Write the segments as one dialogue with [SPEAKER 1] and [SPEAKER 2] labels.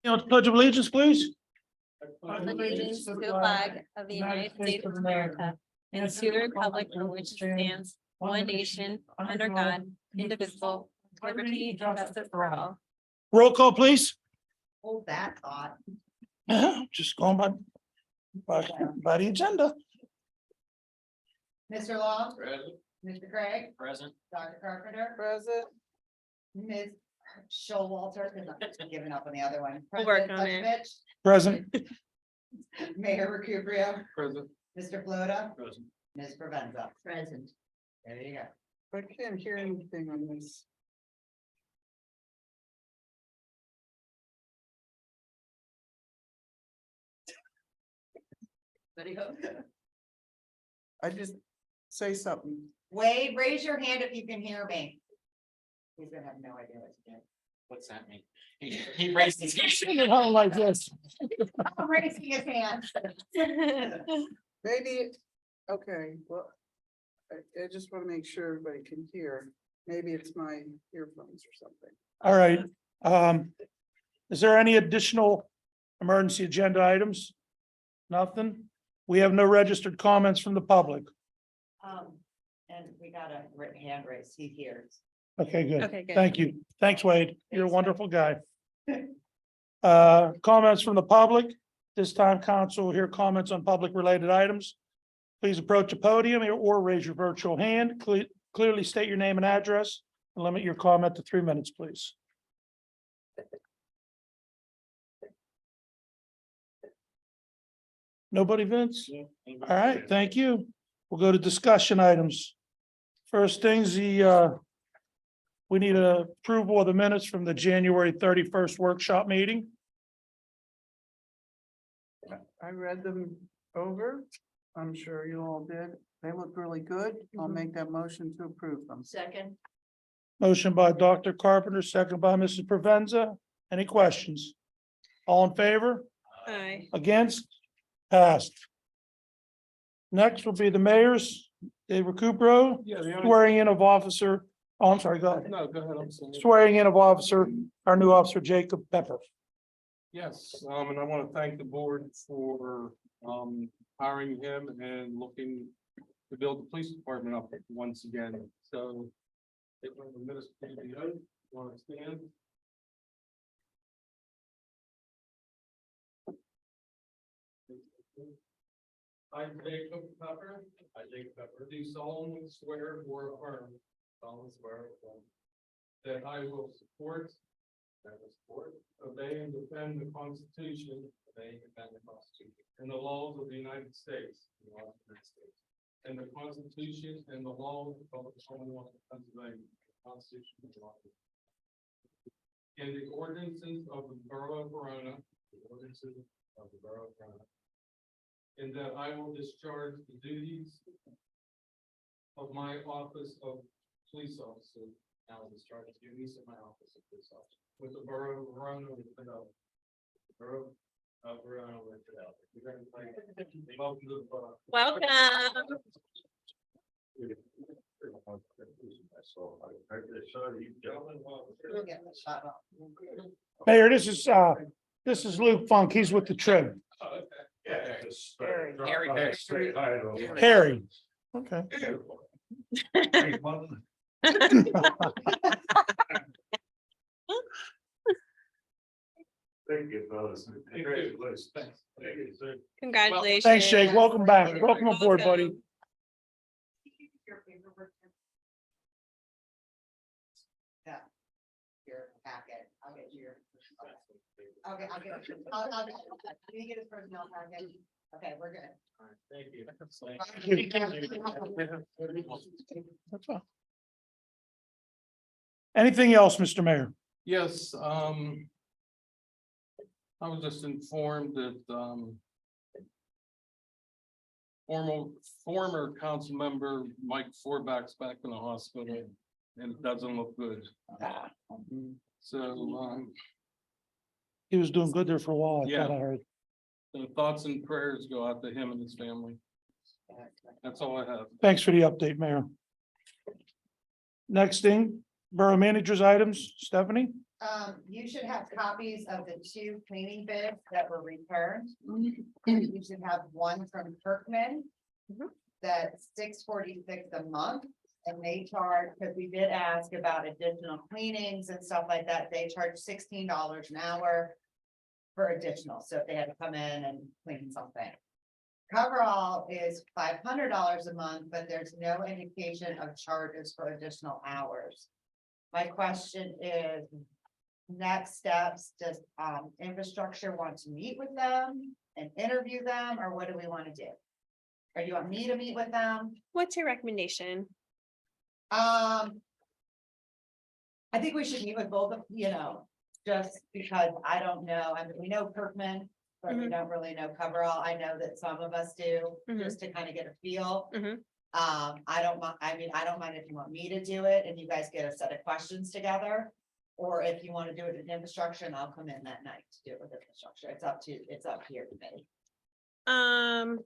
[SPEAKER 1] Pledge of allegiance, please.
[SPEAKER 2] Allegiance to the flag of the United States of America and to the republic for which it stands, one nation, under God, indivisible, with liberty and justice for all.
[SPEAKER 1] Roll call, please.
[SPEAKER 3] Hold that thought.
[SPEAKER 1] Just going by the agenda.
[SPEAKER 3] Mr. Long,
[SPEAKER 4] Present.
[SPEAKER 3] Mr. Craig,
[SPEAKER 4] Present.
[SPEAKER 3] Dr. Carpenter,
[SPEAKER 2] Present.
[SPEAKER 3] Ms. Showalter, because I'm giving up on the other one.
[SPEAKER 2] We'll work
[SPEAKER 3] President
[SPEAKER 2] on it.
[SPEAKER 1] Present.
[SPEAKER 3] Plavich, Mayor Recupero,
[SPEAKER 4] Present.
[SPEAKER 3] Mr. Floda,
[SPEAKER 4] Present.
[SPEAKER 3] Ms. Provenza. Present. There you go.
[SPEAKER 5] I can't hear anything on this. I just say something.
[SPEAKER 3] Wade, raise your hand if you can hear me. He's gonna have no idea what to do.
[SPEAKER 4] What's that mean? He raised his hand.
[SPEAKER 1] Like this.
[SPEAKER 3] I'm raising his hand.
[SPEAKER 5] Maybe, okay, well, I just want to make sure everybody can hear. Maybe it's my earphones or something.
[SPEAKER 1] All right. Is there any additional emergency agenda items? Nothing? We have no registered comments from the public.
[SPEAKER 3] And we got a hand raise, he hears.
[SPEAKER 1] Okay, good.
[SPEAKER 2] Okay, good.
[SPEAKER 1] Thank you. Thanks, Wade. You're a
[SPEAKER 3] Thanks,
[SPEAKER 1] wonderful guy. Comments from the public. This time council will hear comments on public related items. Please approach the podium or raise your virtual hand. Clearly state your name and address and limit your comment to 3 minutes, please. Nobody, Vince? All right, thank you. We'll go to discussion items. First things, we need a approval of the minutes from the January 31st workshop meeting.
[SPEAKER 5] I read them over. I'm sure you all did. They look really good. I'll make that motion to approve them.
[SPEAKER 3] Second.
[SPEAKER 1] Motion by Dr. Carpenter, second by Mrs. Provenza. Any questions? All in favor?
[SPEAKER 2] Aye.
[SPEAKER 1] Against? Passed. Next will be the mayor's, Dave Recupero, swearing in of officer, oh, I'm sorry, go ahead.
[SPEAKER 4] No, go ahead, I'm sorry.
[SPEAKER 1] Swearing in of officer, our new officer, Jacob Pepper.
[SPEAKER 4] Yes, and I want to thank the board for hiring him and looking to build the police department up once again. So. Take one of the minutes, want to stand? I, Jacob Pepper. I, Jacob Pepper. Do solemnly swear or affirm. Solemnly swear or affirm. That I will support. Obey and defend the Constitution. Obey and defend the Constitution. And the laws of the United States. And the Constitution and the laws of the Commonwealth of Pennsylvania. Constitution and law. And the ordinances of the Borough of Verona. The ordinances of the Borough of Verona. And that I will discharge the duties of my office of police officer. I will discharge the duties of my office of police officer with the Borough of Verona with fidelity. The Borough of Verona with fidelity. Welcome to the borough.
[SPEAKER 2] Welcome.
[SPEAKER 3] We'll get the shot off.
[SPEAKER 1] Mayor, this is Luke Funk. He's with the trim. Harry. Okay.
[SPEAKER 6] Thank you, fellas. Congratulations. Thank you, sir.
[SPEAKER 2] Congratulations.
[SPEAKER 1] Thanks, Jake. Welcome back. Welcome aboard, buddy.
[SPEAKER 3] Yeah. Your packet, I'll get your. Okay, I'll get it. I'll get it. Can you get his personnel packet? Okay, we're good.
[SPEAKER 4] Thank you.
[SPEAKER 1] That's fine. Anything else, Mr. Mayor?
[SPEAKER 4] Yes, I was just informed that, former council member Mike Forback's back in the hospital and it doesn't look good. So,
[SPEAKER 1] He was doing good there for a while. I
[SPEAKER 4] Yeah.
[SPEAKER 1] thought I heard.
[SPEAKER 4] the thoughts and prayers go out to him and his family. That's all I have.
[SPEAKER 1] Thanks for the update, Mayor. Next thing, Borough Manager's items, Stephanie?
[SPEAKER 3] You should have copies of the 2 cleaning bids that were returned. You should have one from Kirkman.
[SPEAKER 2] Mhm.
[SPEAKER 3] That's $6.46 a month, and they charge, because we did ask about additional cleanings and stuff like that, they charge $16 an hour. For additional, so if they had to come in and clean something. Coverall is $500 a month, but there's no indication of charges for additional hours. My question is. Next steps, does infrastructure want to meet with them and interview them, or what do we want to do? Or do you want me to meet with them?
[SPEAKER 2] What's your recommendation?
[SPEAKER 3] I think we should meet with both of, just because I don't know, I mean, we know Kirkman. But we
[SPEAKER 2] Mhm.
[SPEAKER 3] don't really know Coverall. I know that some of us do,
[SPEAKER 2] Mhm.
[SPEAKER 3] just to kind of get a feel.
[SPEAKER 2] Mhm.
[SPEAKER 3] I don't mind, I don't mind if you want me to do it and you guys get a set of questions together. Or if you want to do it in infrastructure, and I'll come in that night to do it with infrastructure. It's up to your committee.
[SPEAKER 2] I'm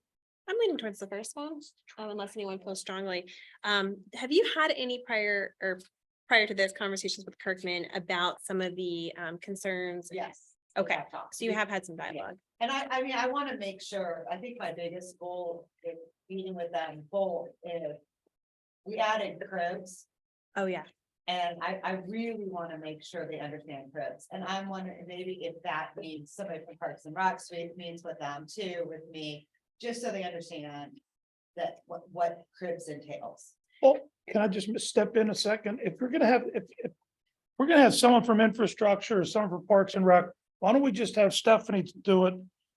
[SPEAKER 2] leaning towards the first one, unless anyone feels strongly. Have you had any prior to this conversations with Kirkman about some of the concerns?
[SPEAKER 3] Yes.
[SPEAKER 2] Okay,
[SPEAKER 3] we have talked.
[SPEAKER 2] so you have had some dialogue.
[SPEAKER 3] And I mean, I want to make sure, I think my biggest goal is meeting with them both is. We added cribs.
[SPEAKER 2] Oh, yeah.
[SPEAKER 3] And I really want to make sure they understand cribs, and I'm wondering maybe if that means somebody from Parks and Rec meets with them too, with me, just so they understand. That what cribs entails.
[SPEAKER 1] Well, can I just step in a second? If we're gonna have, if we're gonna have someone from infrastructure or someone from Parks and Rec, why don't we just have Stephanie to do it?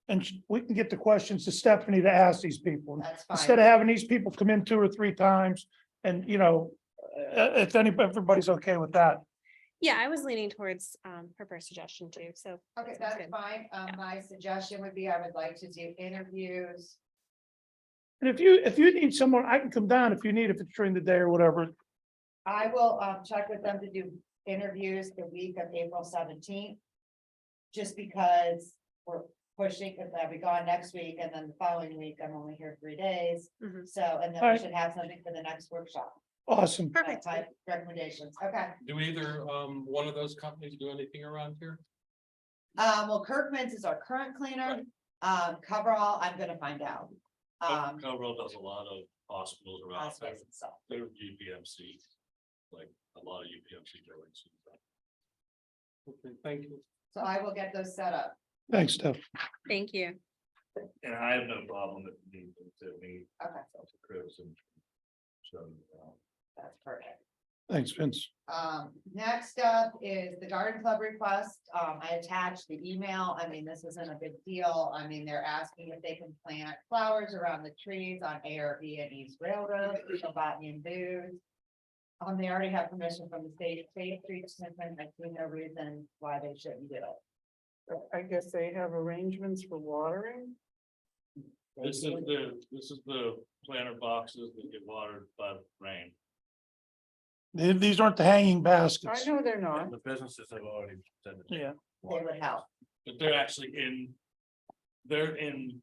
[SPEAKER 1] And we can get the questions to Stephanie to ask these people.
[SPEAKER 3] That's
[SPEAKER 1] Instead
[SPEAKER 3] fine.
[SPEAKER 1] of having these people come in 2 or 3 times and, if everybody's okay with that.
[SPEAKER 2] Yeah, I was leaning towards her first suggestion too, so.
[SPEAKER 3] Okay,
[SPEAKER 2] sounds
[SPEAKER 3] that's
[SPEAKER 2] good.
[SPEAKER 3] fine.
[SPEAKER 2] Yeah.
[SPEAKER 3] My suggestion would be I would like to do interviews.
[SPEAKER 1] And if you need someone, I can come down if you need, if it's during the day or whatever.
[SPEAKER 3] I will check with them to do interviews the week of April 17th. Just because we're pushing, because I'll be gone next week, and then the following week, I'm only here 3 days.
[SPEAKER 2] Mhm.
[SPEAKER 3] So, and then we
[SPEAKER 1] Alright.
[SPEAKER 3] should have something for the next workshop.
[SPEAKER 1] Awesome.
[SPEAKER 2] Perfect.
[SPEAKER 3] That's my recommendations. Okay.
[SPEAKER 4] Do either, one of those companies do anything around here?
[SPEAKER 3] Well, Kirkman's is our current cleaner. Coverall, I'm gonna find out.
[SPEAKER 6] Coverall does a lot of hospitals around,
[SPEAKER 3] Hospitals and stuff.
[SPEAKER 6] they're UPMC, like a lot of UPMC buildings.
[SPEAKER 4] Okay, thank you.
[SPEAKER 3] So I will get those set up.
[SPEAKER 1] Thanks, Steph.
[SPEAKER 2] Thank you.
[SPEAKER 6] And I have no problem with me to me.
[SPEAKER 3] Okay.
[SPEAKER 6] Chris and. So,
[SPEAKER 3] That's perfect.
[SPEAKER 1] Thanks, Vince.
[SPEAKER 3] Next up is the garden club request. I attached the email. I mean, this isn't a big deal. I mean, they're asking if they can plant flowers around the trees on ARB and East Railroad, for botany and booze. They already have permission from the state trees, and I see no reason why they shouldn't do it.
[SPEAKER 5] I guess they have arrangements for watering.
[SPEAKER 6] this is the planter boxes that get watered by the rain.
[SPEAKER 1] These aren't the hanging
[SPEAKER 5] I
[SPEAKER 1] baskets.
[SPEAKER 5] know they're not.
[SPEAKER 6] And the businesses have already said that.
[SPEAKER 1] Yeah.
[SPEAKER 3] They would help.
[SPEAKER 6] But they're actually they're in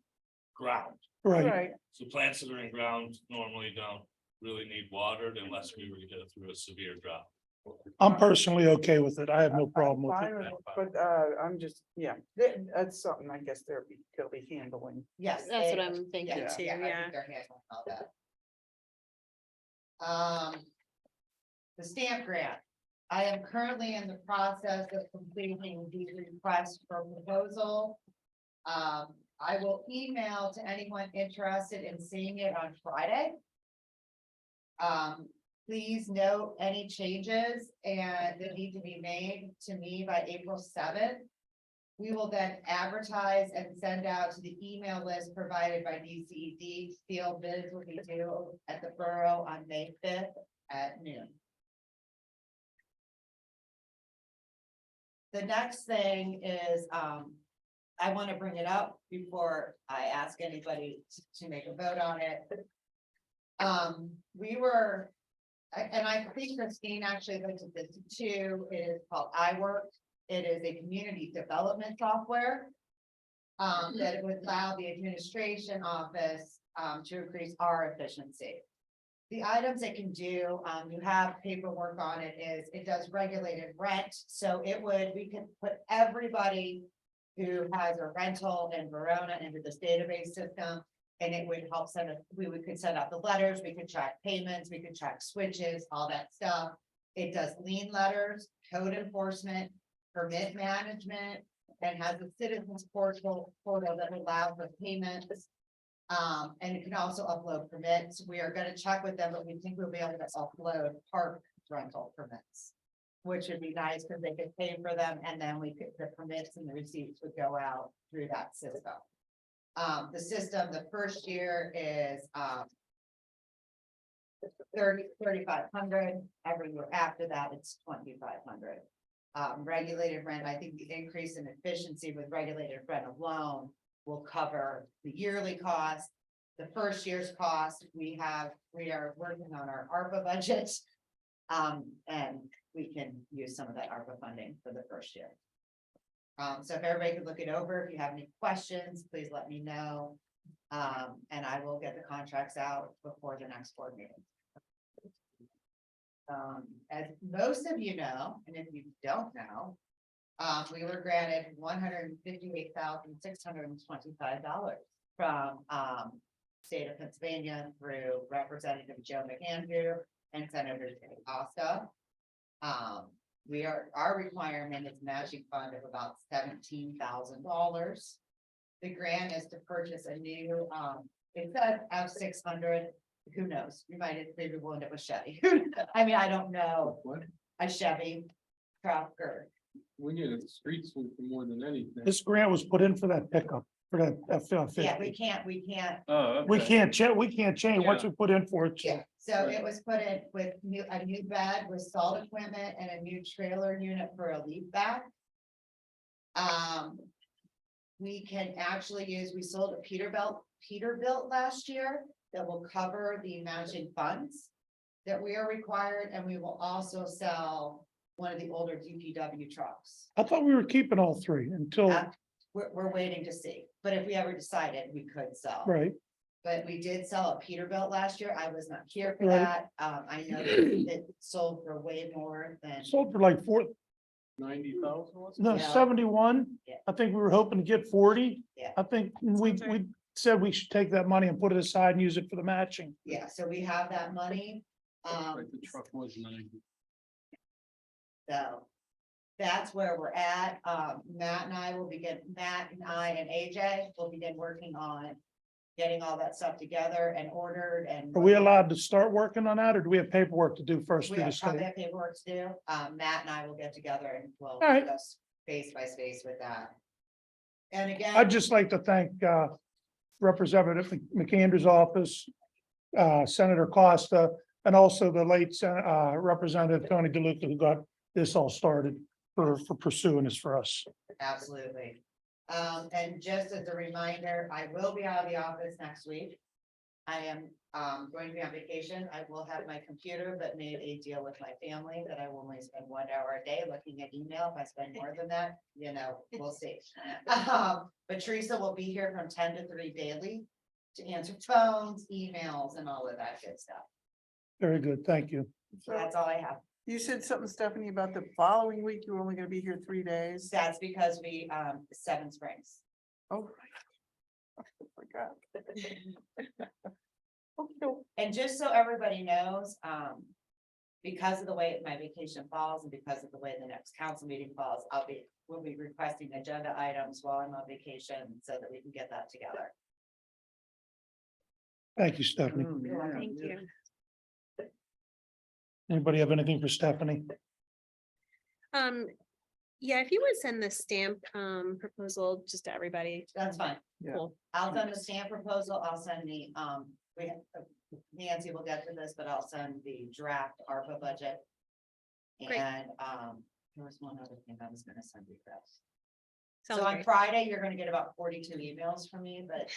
[SPEAKER 6] ground.
[SPEAKER 1] Right.
[SPEAKER 5] Right,
[SPEAKER 6] So plants that are in ground normally don't really need watered unless we were to get through a severe drought.
[SPEAKER 1] I'm personally okay with it. I have no problem with
[SPEAKER 5] fine
[SPEAKER 1] it.
[SPEAKER 5] with it, but I'm just, yeah, that's something I guess they'll be handling.
[SPEAKER 3] Yes.
[SPEAKER 2] That's
[SPEAKER 3] they-
[SPEAKER 2] what I'm thinking
[SPEAKER 3] yeah,
[SPEAKER 2] too,
[SPEAKER 3] I think
[SPEAKER 2] yeah.
[SPEAKER 3] they're handling all that. The stamp grant. I am currently in the process of completing the request for proposal. I will email to anyone interested in seeing it on Friday. Please note any changes and that need to be made to me by April 7th. We will then advertise and send out to the email list provided by DCED. Field bids will be due at the borough on May 5th at noon. The next thing is, I want to bring it up before I ask anybody to make a vote on it. We were, and I think Christine actually looked at this too. It is called iWork. It is a community development software. That it would allow the administration office, to increase our efficiency. The items it can do, you have paperwork on it, is it does regulated rent, so we could put everybody who has a rental in Verona into this database system. And it would help could send out the letters, we could track payments, we could track switches, all that stuff. It does lien letters, code enforcement, permit management, and has a citizens portal that allows for payments. And it can also upload permits. We are gonna check with them, but we think we'll be able to upload park rental permits. Which would be nice because they could pay for them and then the permits and the receipts would go out through that system. The system, the first year is, 3,500. Every year after that, it's 2,500. Regulated rent, I think the increase in efficiency with regulated rent alone will cover the yearly cost. The first year's cost, we are working on our ARPA budget. And we can use some of that ARPA funding for the first year. So if everybody could look it over, if you have any questions, please let me know. And I will get the contracts out before the next board meeting. As most of you know, and if you don't know, we were granted $158,625 from, state of Pennsylvania through Representative Joe McAndrew and Senator Jimmy Costa. Our requirement is matching fund of about $17,000. The grant is to purchase a new, it says F-600, who knows, maybe we'll end up with Chevy. I mean, I don't know,
[SPEAKER 4] What?
[SPEAKER 3] a Chevy truck or,
[SPEAKER 4] We need a street sweeper more than anything.
[SPEAKER 1] This grant was put in for that pickup, for that F-150.
[SPEAKER 3] yeah, we can't,
[SPEAKER 6] Oh,
[SPEAKER 1] We can't change once we put in for it.
[SPEAKER 3] yeah, so it was put in with a new bed with salt equipment and a new trailer unit for a leaf back. We can actually we sold a Peterbilt last year that will cover the matching funds that we are required, and we will also sell one of the older DPW trucks.
[SPEAKER 1] I thought we were keeping all three until,
[SPEAKER 3] We're waiting to see, but if we ever decided, we could sell.
[SPEAKER 1] right,
[SPEAKER 3] But we did sell a Peterbilt last year. I was not here for
[SPEAKER 1] Right.
[SPEAKER 3] that. I know that it sold for way more than.
[SPEAKER 1] sold for like
[SPEAKER 4] 90,000?
[SPEAKER 1] No,
[SPEAKER 3] Yeah.
[SPEAKER 1] 71.
[SPEAKER 3] Yeah.
[SPEAKER 1] I think we were hoping to get 40.
[SPEAKER 3] Yeah.
[SPEAKER 1] I think we said we should take that money and put it aside and use it for the matching.
[SPEAKER 3] Yeah, so we have that money.
[SPEAKER 4] Like the truck was 90.
[SPEAKER 3] So that's where we're at. Matt and I and AJ will begin working on getting all that stuff together and ordered and.
[SPEAKER 1] Are we allowed to start working on that, or do we have paperwork to do first
[SPEAKER 3] We
[SPEAKER 1] through the
[SPEAKER 3] have probably
[SPEAKER 1] state?
[SPEAKER 3] have paperwork to do. Matt and I will get together and we'll
[SPEAKER 1] right.
[SPEAKER 3] discuss space by space with that. And again.
[SPEAKER 1] I'd just like to thank Representative McAndrew's office, Senator Costa, and also the late Representative Tony DeLuca, who got this all started for pursuing this for us.
[SPEAKER 3] Absolutely. And just as a reminder, I will be out of the office next week. I am going to be on vacation. I will have my computer, but made a deal with my family that I will only spend 1 hour a day looking at email. If I spend more than that, we'll see. But Teresa will be here from 10 to 3 daily to answer phones, emails, and all of that good stuff.
[SPEAKER 1] Very good, thank you.
[SPEAKER 3] So that's all I have.
[SPEAKER 5] You said something, Stephanie, about the following week, you were only gonna be here 3 days.
[SPEAKER 3] That's because we, Seven Springs.
[SPEAKER 5] Oh. I forgot. Okay.
[SPEAKER 3] And just so everybody knows, because of the way my vacation falls and because of the way the next council meeting falls, we'll be requesting agenda items while I'm on vacation so that we can get that together.
[SPEAKER 1] Thank you, Stephanie.
[SPEAKER 5] Yeah.
[SPEAKER 2] Thank you.
[SPEAKER 1] Anybody have anything for Stephanie?
[SPEAKER 2] Yeah, if you would send the stamp proposal just to everybody.
[SPEAKER 3] That's fine.
[SPEAKER 5] Yeah.
[SPEAKER 2] Cool.
[SPEAKER 3] I'll send the stamp proposal. I'll send Nancy will get to this, but I'll send the draft ARPA budget.
[SPEAKER 2] Great.
[SPEAKER 3] And, there was one other thing I was gonna send you, Chris.
[SPEAKER 2] Sounds
[SPEAKER 3] So on
[SPEAKER 2] great.
[SPEAKER 3] Friday, you're gonna get about 42 emails from me, but.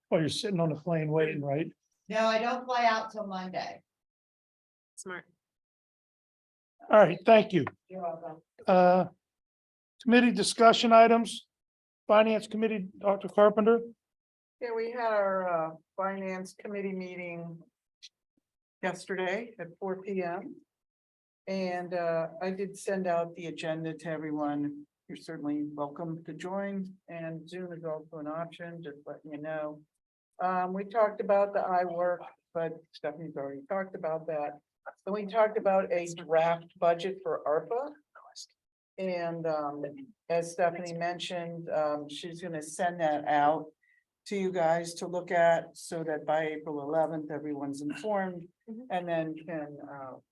[SPEAKER 1] While you're sitting on the plane waiting, right?
[SPEAKER 3] No, I don't fly out till Monday.
[SPEAKER 2] Smart.
[SPEAKER 1] All right, thank you.
[SPEAKER 3] You're welcome.
[SPEAKER 1] Committee discussion items. Finance Committee, Dr. Carpenter.
[SPEAKER 5] Yeah, we had our finance committee meeting yesterday at 4 p.m. And I did send out the agenda to everyone. You're certainly welcome to join, and Zoom is also an option, just letting you know. We talked about the iWork, but Stephanie's already talked about that. Then we talked about a draft budget for ARPA. And as Stephanie mentioned, she's gonna send that out to you guys to look at, so that by April 11th, everyone's informed. And then can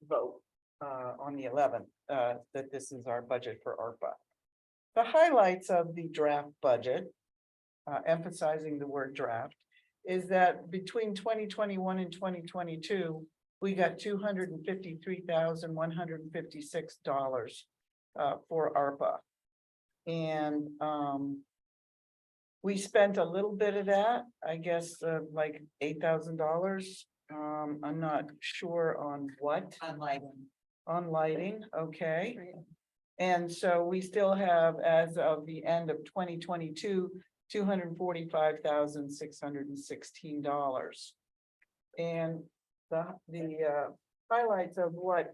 [SPEAKER 5] vote on the 11th, that this is our budget for ARPA. The highlights of the draft budget, emphasizing the word draft, is that between 2021 and 2022, we got $253,156 for ARPA. And we spent a little bit of that, I guess, like $8,000. I'm not sure on what.
[SPEAKER 3] On lighting.
[SPEAKER 5] On lighting, okay. And so we still have, as of the end of 2022, $245,616. And the highlights of what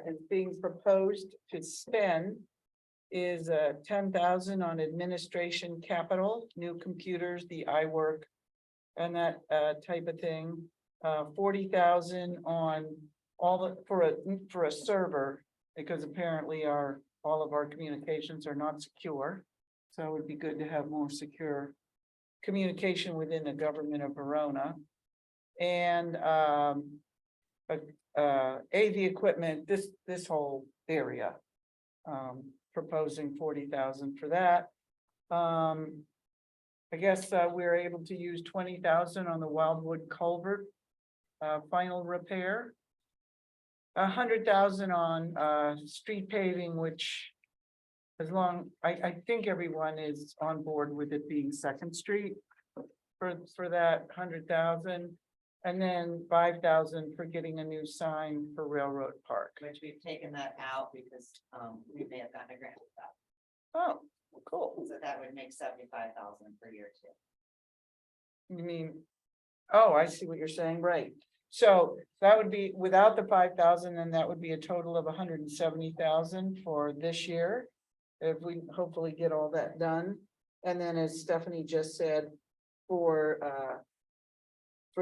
[SPEAKER 5] is being proposed to spend is 10,000 on administration capital, new computers, the iWork, and that type of thing. 40,000 on all the for a server, because apparently all of our communications are not secure. So it would be good to have more secure communication within the government of Verona. And AV equipment, this whole area. Proposing 40,000 for that. I guess we're able to use 20,000 on the Wildwood culvert final repair. 100,000 on street paving, which I think everyone is on board with it being Second Street for that 100,000. And then 5,000 for getting a new sign for Railroad Park.
[SPEAKER 3] Which we've taken that out because we may have gotten a grant with that.
[SPEAKER 5] Oh, cool.
[SPEAKER 3] So that would make 75,000 per year too.
[SPEAKER 5] You mean, oh, I see what you're saying, right. So that would be without the 5,000, and that would be a total of 170,000 for this year. If we hopefully get all that done. And then as Stephanie just said, for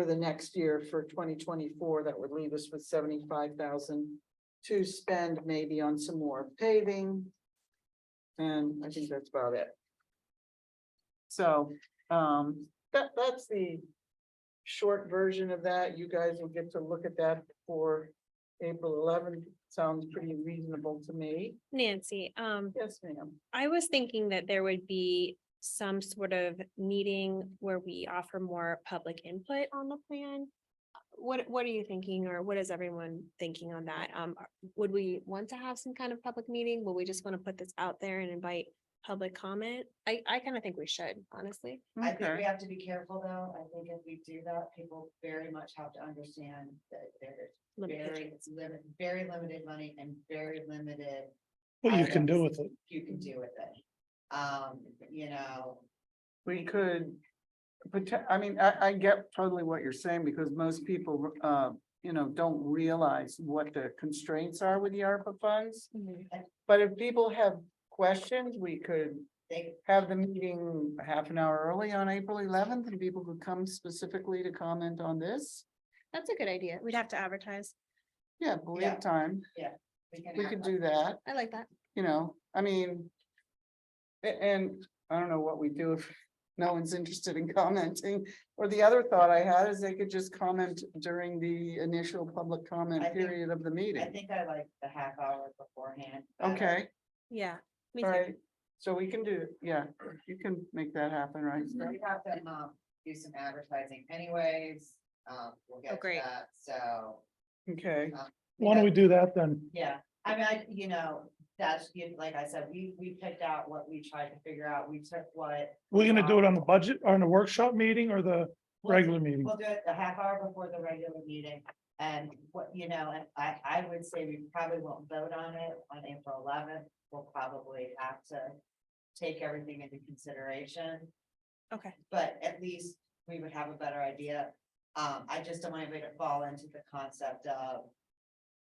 [SPEAKER 5] the next year, for 2024, that would leave us with 75,000 to spend maybe on some more paving. And I think that's about it. So that's the short version of that. You guys will get to look at that before April 11th. Sounds pretty reasonable to me.
[SPEAKER 2] Nancy,
[SPEAKER 5] Yes, ma'am.
[SPEAKER 2] I was thinking that there would be some sort of meeting where we offer more public input on the plan. What are you thinking, or what is everyone thinking on that? Would we want to have some kind of public meeting? Will we just want to put this out there and invite public comment? I kind of think we should, honestly.
[SPEAKER 3] I think we
[SPEAKER 5] Okay.
[SPEAKER 3] have to be careful though. I think if we do that, people very much have to understand that there's very limited money and very limited
[SPEAKER 1] What you can do
[SPEAKER 3] items
[SPEAKER 1] with it.
[SPEAKER 3] you can do with it. You know,
[SPEAKER 5] We could, I mean, I get totally what you're saying, because most people, don't realize what the constraints are with the ARPA funds. But if people have questions, we could
[SPEAKER 3] they,
[SPEAKER 5] have the meeting half an hour early on April 11th, and people could come specifically to comment on this.
[SPEAKER 2] That's a good idea. We'd have to advertise.
[SPEAKER 5] Yeah, but we
[SPEAKER 3] Yeah.
[SPEAKER 5] have time. We could do that,
[SPEAKER 2] I like that.
[SPEAKER 5] I mean. And I don't know what we do if no one's interested in commenting. Or the other thought I had is they could just comment during the initial public comment
[SPEAKER 3] I think-
[SPEAKER 5] period of the
[SPEAKER 3] I
[SPEAKER 5] meeting.
[SPEAKER 3] think I like the half hour beforehand. better.
[SPEAKER 5] Okay,
[SPEAKER 2] Yeah. me
[SPEAKER 5] all
[SPEAKER 2] too.
[SPEAKER 5] right. So we can do, yeah, you can make that happen, right?
[SPEAKER 3] So we have to do some advertising anyways. We'll get to
[SPEAKER 2] great.
[SPEAKER 3] that, so.
[SPEAKER 5] Okay,
[SPEAKER 1] Why don't we do that then?
[SPEAKER 3] Yeah, I mean, that's, like I said, we picked out what we tried to figure out. We took what.
[SPEAKER 1] We're gonna do it on the budget, or on the workshop meeting, or the
[SPEAKER 3] We'll-
[SPEAKER 1] regular meeting?
[SPEAKER 3] We'll do it a half hour before the regular meeting, and and I would say we probably won't vote on it on April 11th. We'll probably have to take everything into consideration.
[SPEAKER 2] Okay.
[SPEAKER 3] but at least we would have a better idea. I just don't want anybody to fall into the concept of,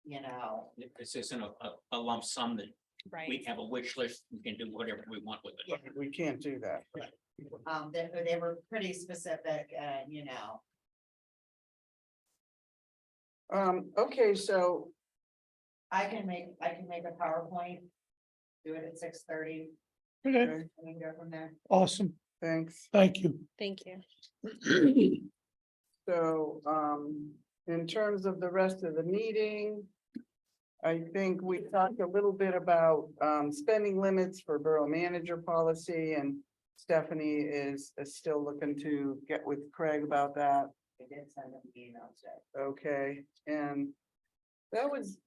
[SPEAKER 3] you know,
[SPEAKER 7] This isn't a lump sum that
[SPEAKER 2] Right.
[SPEAKER 7] we have a wish list, we can do whatever we want with it.
[SPEAKER 5] We can't do that.
[SPEAKER 3] they were pretty specific and, you know,
[SPEAKER 5] Okay, so,
[SPEAKER 3] I can make a PowerPoint. Do it at 6:30
[SPEAKER 1] Okay,
[SPEAKER 5] okay,
[SPEAKER 3] and we can go from there.
[SPEAKER 1] awesome.
[SPEAKER 5] thanks.
[SPEAKER 1] Thank you.
[SPEAKER 2] Thank you.
[SPEAKER 5] So, in terms of the rest of the meeting. I think we talked a little bit about, spending limits for borough manager policy, and Stephanie is still looking to get with Craig about that.
[SPEAKER 3] I did send them an email today.
[SPEAKER 5] Okay, and that was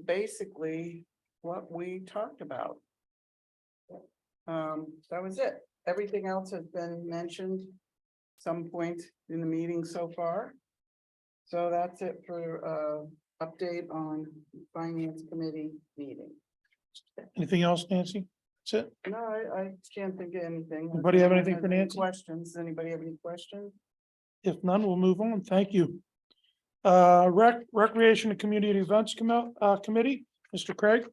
[SPEAKER 5] basically what we talked about. That was it. Everything else has been mentioned some point in the meeting so far. So that's it for, update on finance committee meeting.
[SPEAKER 1] Anything else, Nancy? That's it?
[SPEAKER 5] No, I can't think of anything.
[SPEAKER 1] Anybody have anything for
[SPEAKER 5] Any
[SPEAKER 1] Nancy?
[SPEAKER 5] Questions? Anybody have any questions?
[SPEAKER 1] If none, we'll move on. Thank you. Recreation and Community Events Committee, Mr. Craig.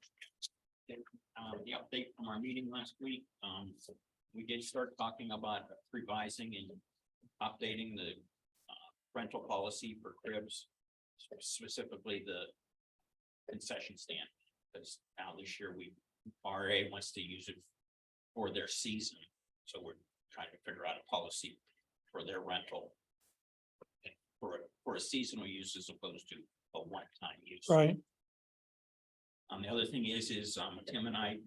[SPEAKER 7] The update from our meeting last week, we did start talking about revising and updating the rental policy for cribs, specifically the concession stand. Because now this year RA wants to use it for their season, so we're trying to figure out a policy for their rental. For a seasonal use as opposed to a one-time use.
[SPEAKER 1] Right.
[SPEAKER 7] The other thing is Tim and I,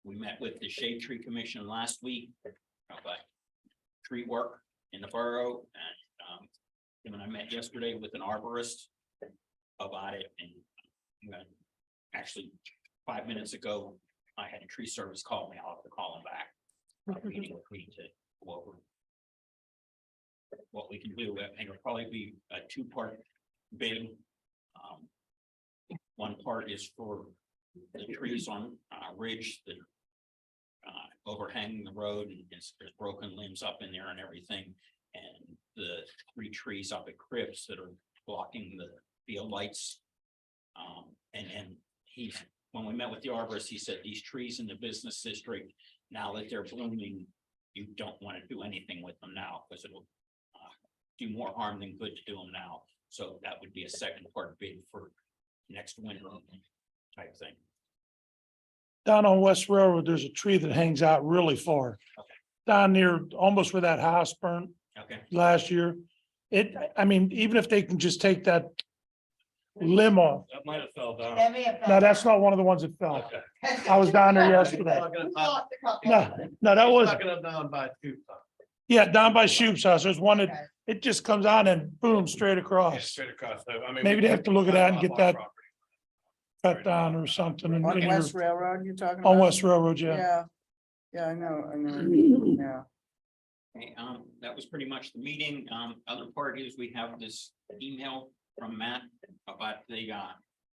[SPEAKER 7] we met with the Shade Tree Commission last week about tree work in the borough, and Tim and I met yesterday with an arborist about it, and actually 5 minutes ago, I had a tree service call me. I'll have to call him back. Meeting with me to go over what we can do, and it'll probably be a two-part bid. One part is for the trees on Ridge that overhang the road, and there's broken limbs up in there and everything. And the 3 trees up at Cribs that are blocking the field lights. And when we met with the arborist, he said these trees in the business district, now that they're blooming, you don't want to do anything with them now, because it'll do more harm than good to do them now. So that would be a second part bid for next winter type thing.
[SPEAKER 1] Down on West Railroad, there's a tree that hangs out really far.
[SPEAKER 7] Okay.
[SPEAKER 1] Down near, almost where that house burnt
[SPEAKER 7] Okay,
[SPEAKER 1] last year. I mean, even if they can just take that limb off.
[SPEAKER 6] That might have fell down.
[SPEAKER 3] That may have
[SPEAKER 1] No, that's not one of the ones that fell.
[SPEAKER 6] Okay.
[SPEAKER 1] I was down there yesterday. No, that was,
[SPEAKER 6] Sucking it down by 2 times.
[SPEAKER 1] yeah, down by Shoup's house. There's one that,
[SPEAKER 3] Okay.
[SPEAKER 1] it just comes on and boom, straight
[SPEAKER 6] Yeah,
[SPEAKER 1] across.
[SPEAKER 6] straight across. I mean,
[SPEAKER 1] Maybe they have to look at that and get that
[SPEAKER 6] property.
[SPEAKER 1] cut down or something.
[SPEAKER 5] On
[SPEAKER 1] and-
[SPEAKER 5] West Railroad, you're talking about?
[SPEAKER 1] On West Railroad, yeah.
[SPEAKER 5] Yeah. Yeah, I know, yeah.
[SPEAKER 7] okay, that was pretty much the meeting. Other part is we have this email from Matt about the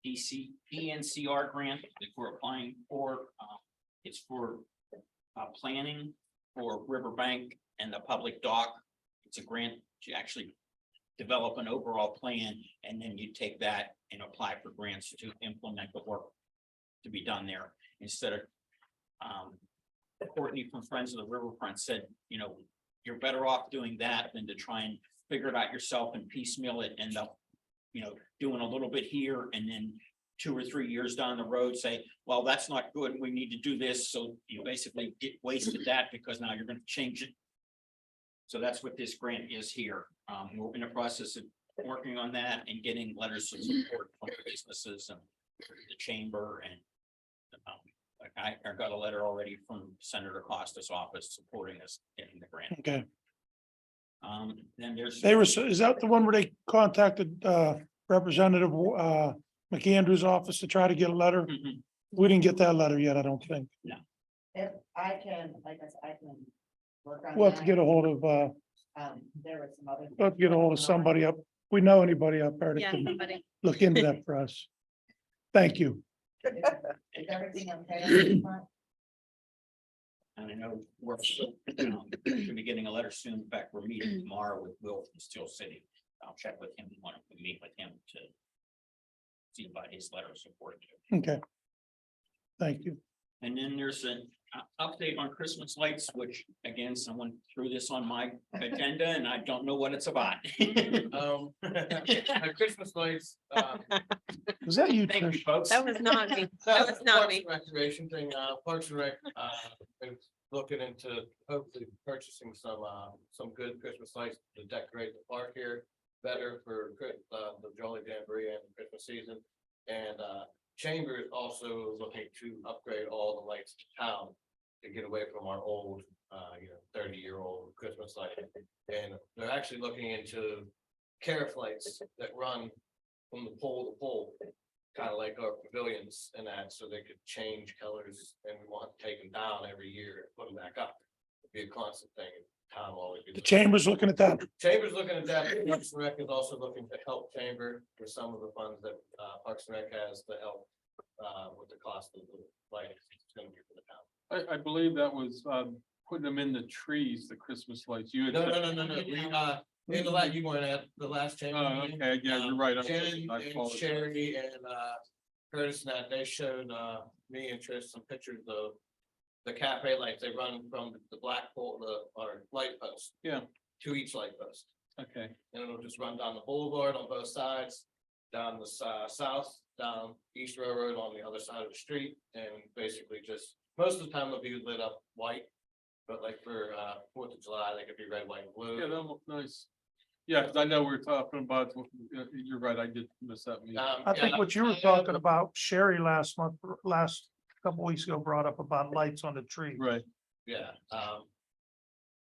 [SPEAKER 7] DNCR grant that we're applying for. It's for planning for Riverbank and the public dock. It's a grant to actually develop an overall plan, and then you take that and apply for grants to implement the work to be done there. Instead of Courtney from Friends of the Riverfront said, you know, you're better off doing that than to try and figure it out yourself and piecemeal it, end up, you know, doing a little bit here and then 2 or 3 years down the road, say, well, that's not good. We need to do this. So you basically wasted that because now you're going to change it. So that's what this grant is here. We're in the process of working on that and getting letters of support from businesses and the chamber, and I got a letter already from Senator Costa's office supporting us getting the grant.
[SPEAKER 1] Okay.
[SPEAKER 7] Then there's.
[SPEAKER 1] Is that the one where they contacted Representative McAndrew's office to try to get a letter?
[SPEAKER 7] Mhm.
[SPEAKER 1] We didn't get that letter yet, I don't think.
[SPEAKER 3] If I can, like I said, I can work on that.
[SPEAKER 1] We'll have to get a hold of,
[SPEAKER 3] There was some other.
[SPEAKER 1] we'll have to get a hold of somebody up. We know anybody up there that
[SPEAKER 2] Yeah,
[SPEAKER 1] can
[SPEAKER 2] somebody.
[SPEAKER 1] look into that for us. Thank you.
[SPEAKER 3] Is everything okay?
[SPEAKER 7] And I know we're gonna be getting a letter soon. In fact, we're meeting tomorrow with Will from Steel City. I'll check with him, want to meet with him to see about his letter of support.
[SPEAKER 1] Okay. Thank you.
[SPEAKER 7] And then there's an update on Christmas lights, which again, someone threw this on my agenda and I don't know what it's about.
[SPEAKER 4] Christmas lights,
[SPEAKER 1] Was that you,
[SPEAKER 7] Thank you,
[SPEAKER 1] Trish?
[SPEAKER 7] folks.
[SPEAKER 2] That was not me. That was not
[SPEAKER 4] Parks
[SPEAKER 2] me.
[SPEAKER 4] and Recreation thing, Parks and Rec, is looking into hopefully purchasing some good Christmas lights to decorate the park here. Better for the Jolly Jamboree and Christmas season. And Chamber is also looking to upgrade all the lights in town. To get away from our old, 30-year-old Christmas light. And they're actually looking into Carif lights that run from the pole to pole. Kind of like our pavilions and that, so they could change colors and we want to take them down every year and put them back up. It'd be a constant thing. Town will always be
[SPEAKER 1] The
[SPEAKER 4] looking-
[SPEAKER 1] chamber's looking at that.
[SPEAKER 4] Chamber's looking at that. Parks and Rec is also looking to help Chamber for some of the funds that Parks and Rec has to help with the cost of the lighting. It's gonna be for the town.
[SPEAKER 6] I believe that was, putting them in the trees, the Christmas lights. You had.
[SPEAKER 4] No. We, in the last, you weren't at the last chamber.
[SPEAKER 6] Oh,
[SPEAKER 4] meeting.
[SPEAKER 6] okay, yeah, you're right.
[SPEAKER 4] Jen
[SPEAKER 6] I
[SPEAKER 4] and
[SPEAKER 6] apologize.
[SPEAKER 4] Sherry and Curtis and that, they showed me and Trish some pictures of the cafe lights. They run from the black pole, our light post.
[SPEAKER 6] Yeah.
[SPEAKER 4] To each light post.
[SPEAKER 6] Okay,
[SPEAKER 4] And it'll just run down the boulevard on both sides, down the south, down East Railroad on the other side of the street, and basically just, most of the time they'll be lit up white. But like for 4th of July, they could be red, white, and blue.
[SPEAKER 6] yeah, that looked nice. Yeah, because I know we we're talking about, you're right, I did miss that meeting.
[SPEAKER 1] I think what you were talking about, Sherry last couple weeks ago brought up about lights on the tree.
[SPEAKER 6] Right.
[SPEAKER 4] Yeah,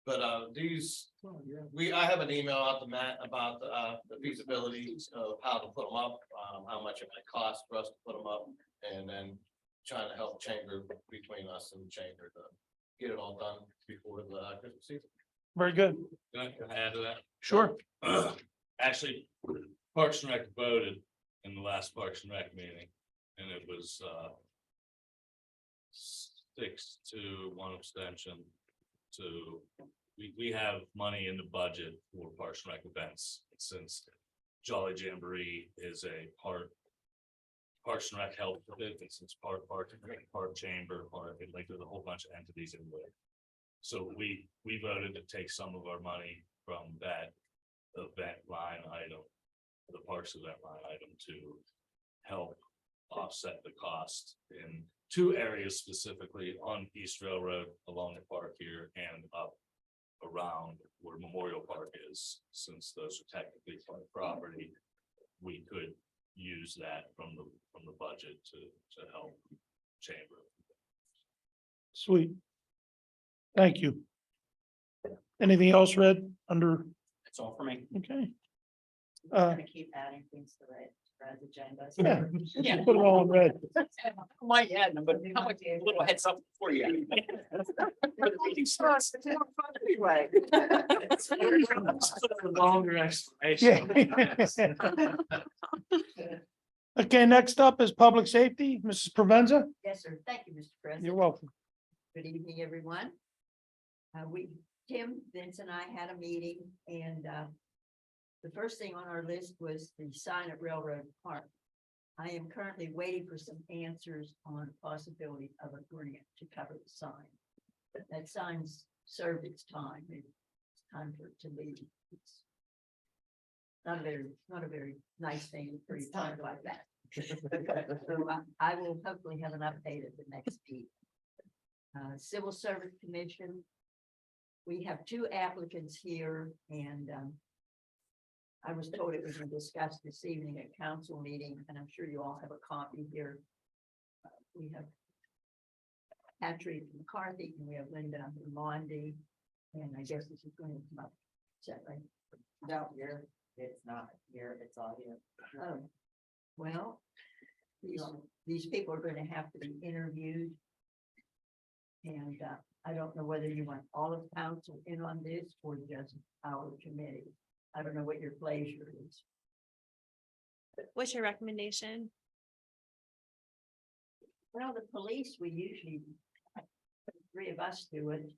[SPEAKER 4] but these, I have an email out to Matt about the feasibility of how to put them up, how much it might cost for us to put them up, and then trying to help Chamber between us and Chamber to get it all done before the Christmas season.
[SPEAKER 1] Very good.
[SPEAKER 6] Can I add to that?
[SPEAKER 1] Sure.
[SPEAKER 6] Actually, Parks and Rec voted in the last Parks and Rec meeting, and it was 6-1 abstention to, we have money in the budget for Parks and Rec events, since Jolly Jamboree is a part Parks and Rec help with it, and since part chamber, like there's a whole bunch of entities in there. So we voted to take some of our money from that event line item, the parks event line item, to help offset the cost in 2 areas, specifically on East Railroad along the park here and up around where Memorial Park is. Since those are technically park property, we could use that from the budget to help Chamber.
[SPEAKER 1] Sweet. Thank you. Anything else, Red, under,
[SPEAKER 7] That's all for me.
[SPEAKER 1] okay?
[SPEAKER 3] We're gonna keep adding things to the agenda.
[SPEAKER 1] Yeah, put it all in red.
[SPEAKER 7] My head, but how much little heads up for you.
[SPEAKER 3] Anyway.
[SPEAKER 6] Longer explanation.
[SPEAKER 1] Yeah. Okay, next up is public safety, Mrs. Provenza.
[SPEAKER 8] Yes, sir. Thank you, Mr. President.
[SPEAKER 1] You're welcome.
[SPEAKER 8] Good evening, everyone. Tim, Vince and I had a meeting and, the first thing on our list was the sign at Railroad Park. I am currently waiting for some answers on possibility of a grant to cover the sign. That sign's served its time. It's time for it to leave. It's not a very nice thing for you to talk like that. So I will hopefully have an update at the next meeting. Civil Service Commission. We have 2 applicants here and I was told it was discussed this evening at council meeting, and I'm sure you all have a copy here. We have Patrick McCarthy and we have Linda Mondi, and I guess this is going to come up. Is that right?
[SPEAKER 3] No, it's not here, it's all here.
[SPEAKER 8] Oh, well, these people are going to have to be interviewed. And I don't know whether you want all of council in on this or just our committee. I don't know what your pleasure is.
[SPEAKER 2] What's your recommendation?
[SPEAKER 8] Well, the police, we usually three of us do it.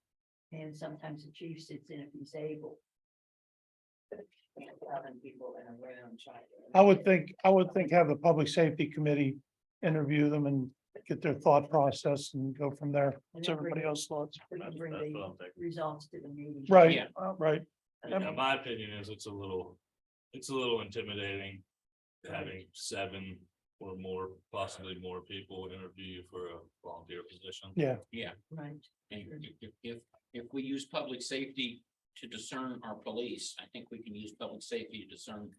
[SPEAKER 8] And sometimes the chief sits in if he's able. And having people in a room trying to.
[SPEAKER 1] I would think have the public safety committee interview them and get their thought process and go from there. What's everybody else thoughts?
[SPEAKER 8] We can
[SPEAKER 6] That's
[SPEAKER 8] bring
[SPEAKER 6] what I'm
[SPEAKER 8] the
[SPEAKER 6] thinking.
[SPEAKER 8] results to the meeting.
[SPEAKER 1] Right,
[SPEAKER 7] Yeah.
[SPEAKER 1] right.
[SPEAKER 6] Yeah, my opinion is it's a little intimidating. Having 7 or more, possibly more people interview you for a volunteer position.
[SPEAKER 1] Yeah,
[SPEAKER 7] Yeah,
[SPEAKER 8] Right.
[SPEAKER 7] and if we use public safety to discern our police, I think we can use public safety to discern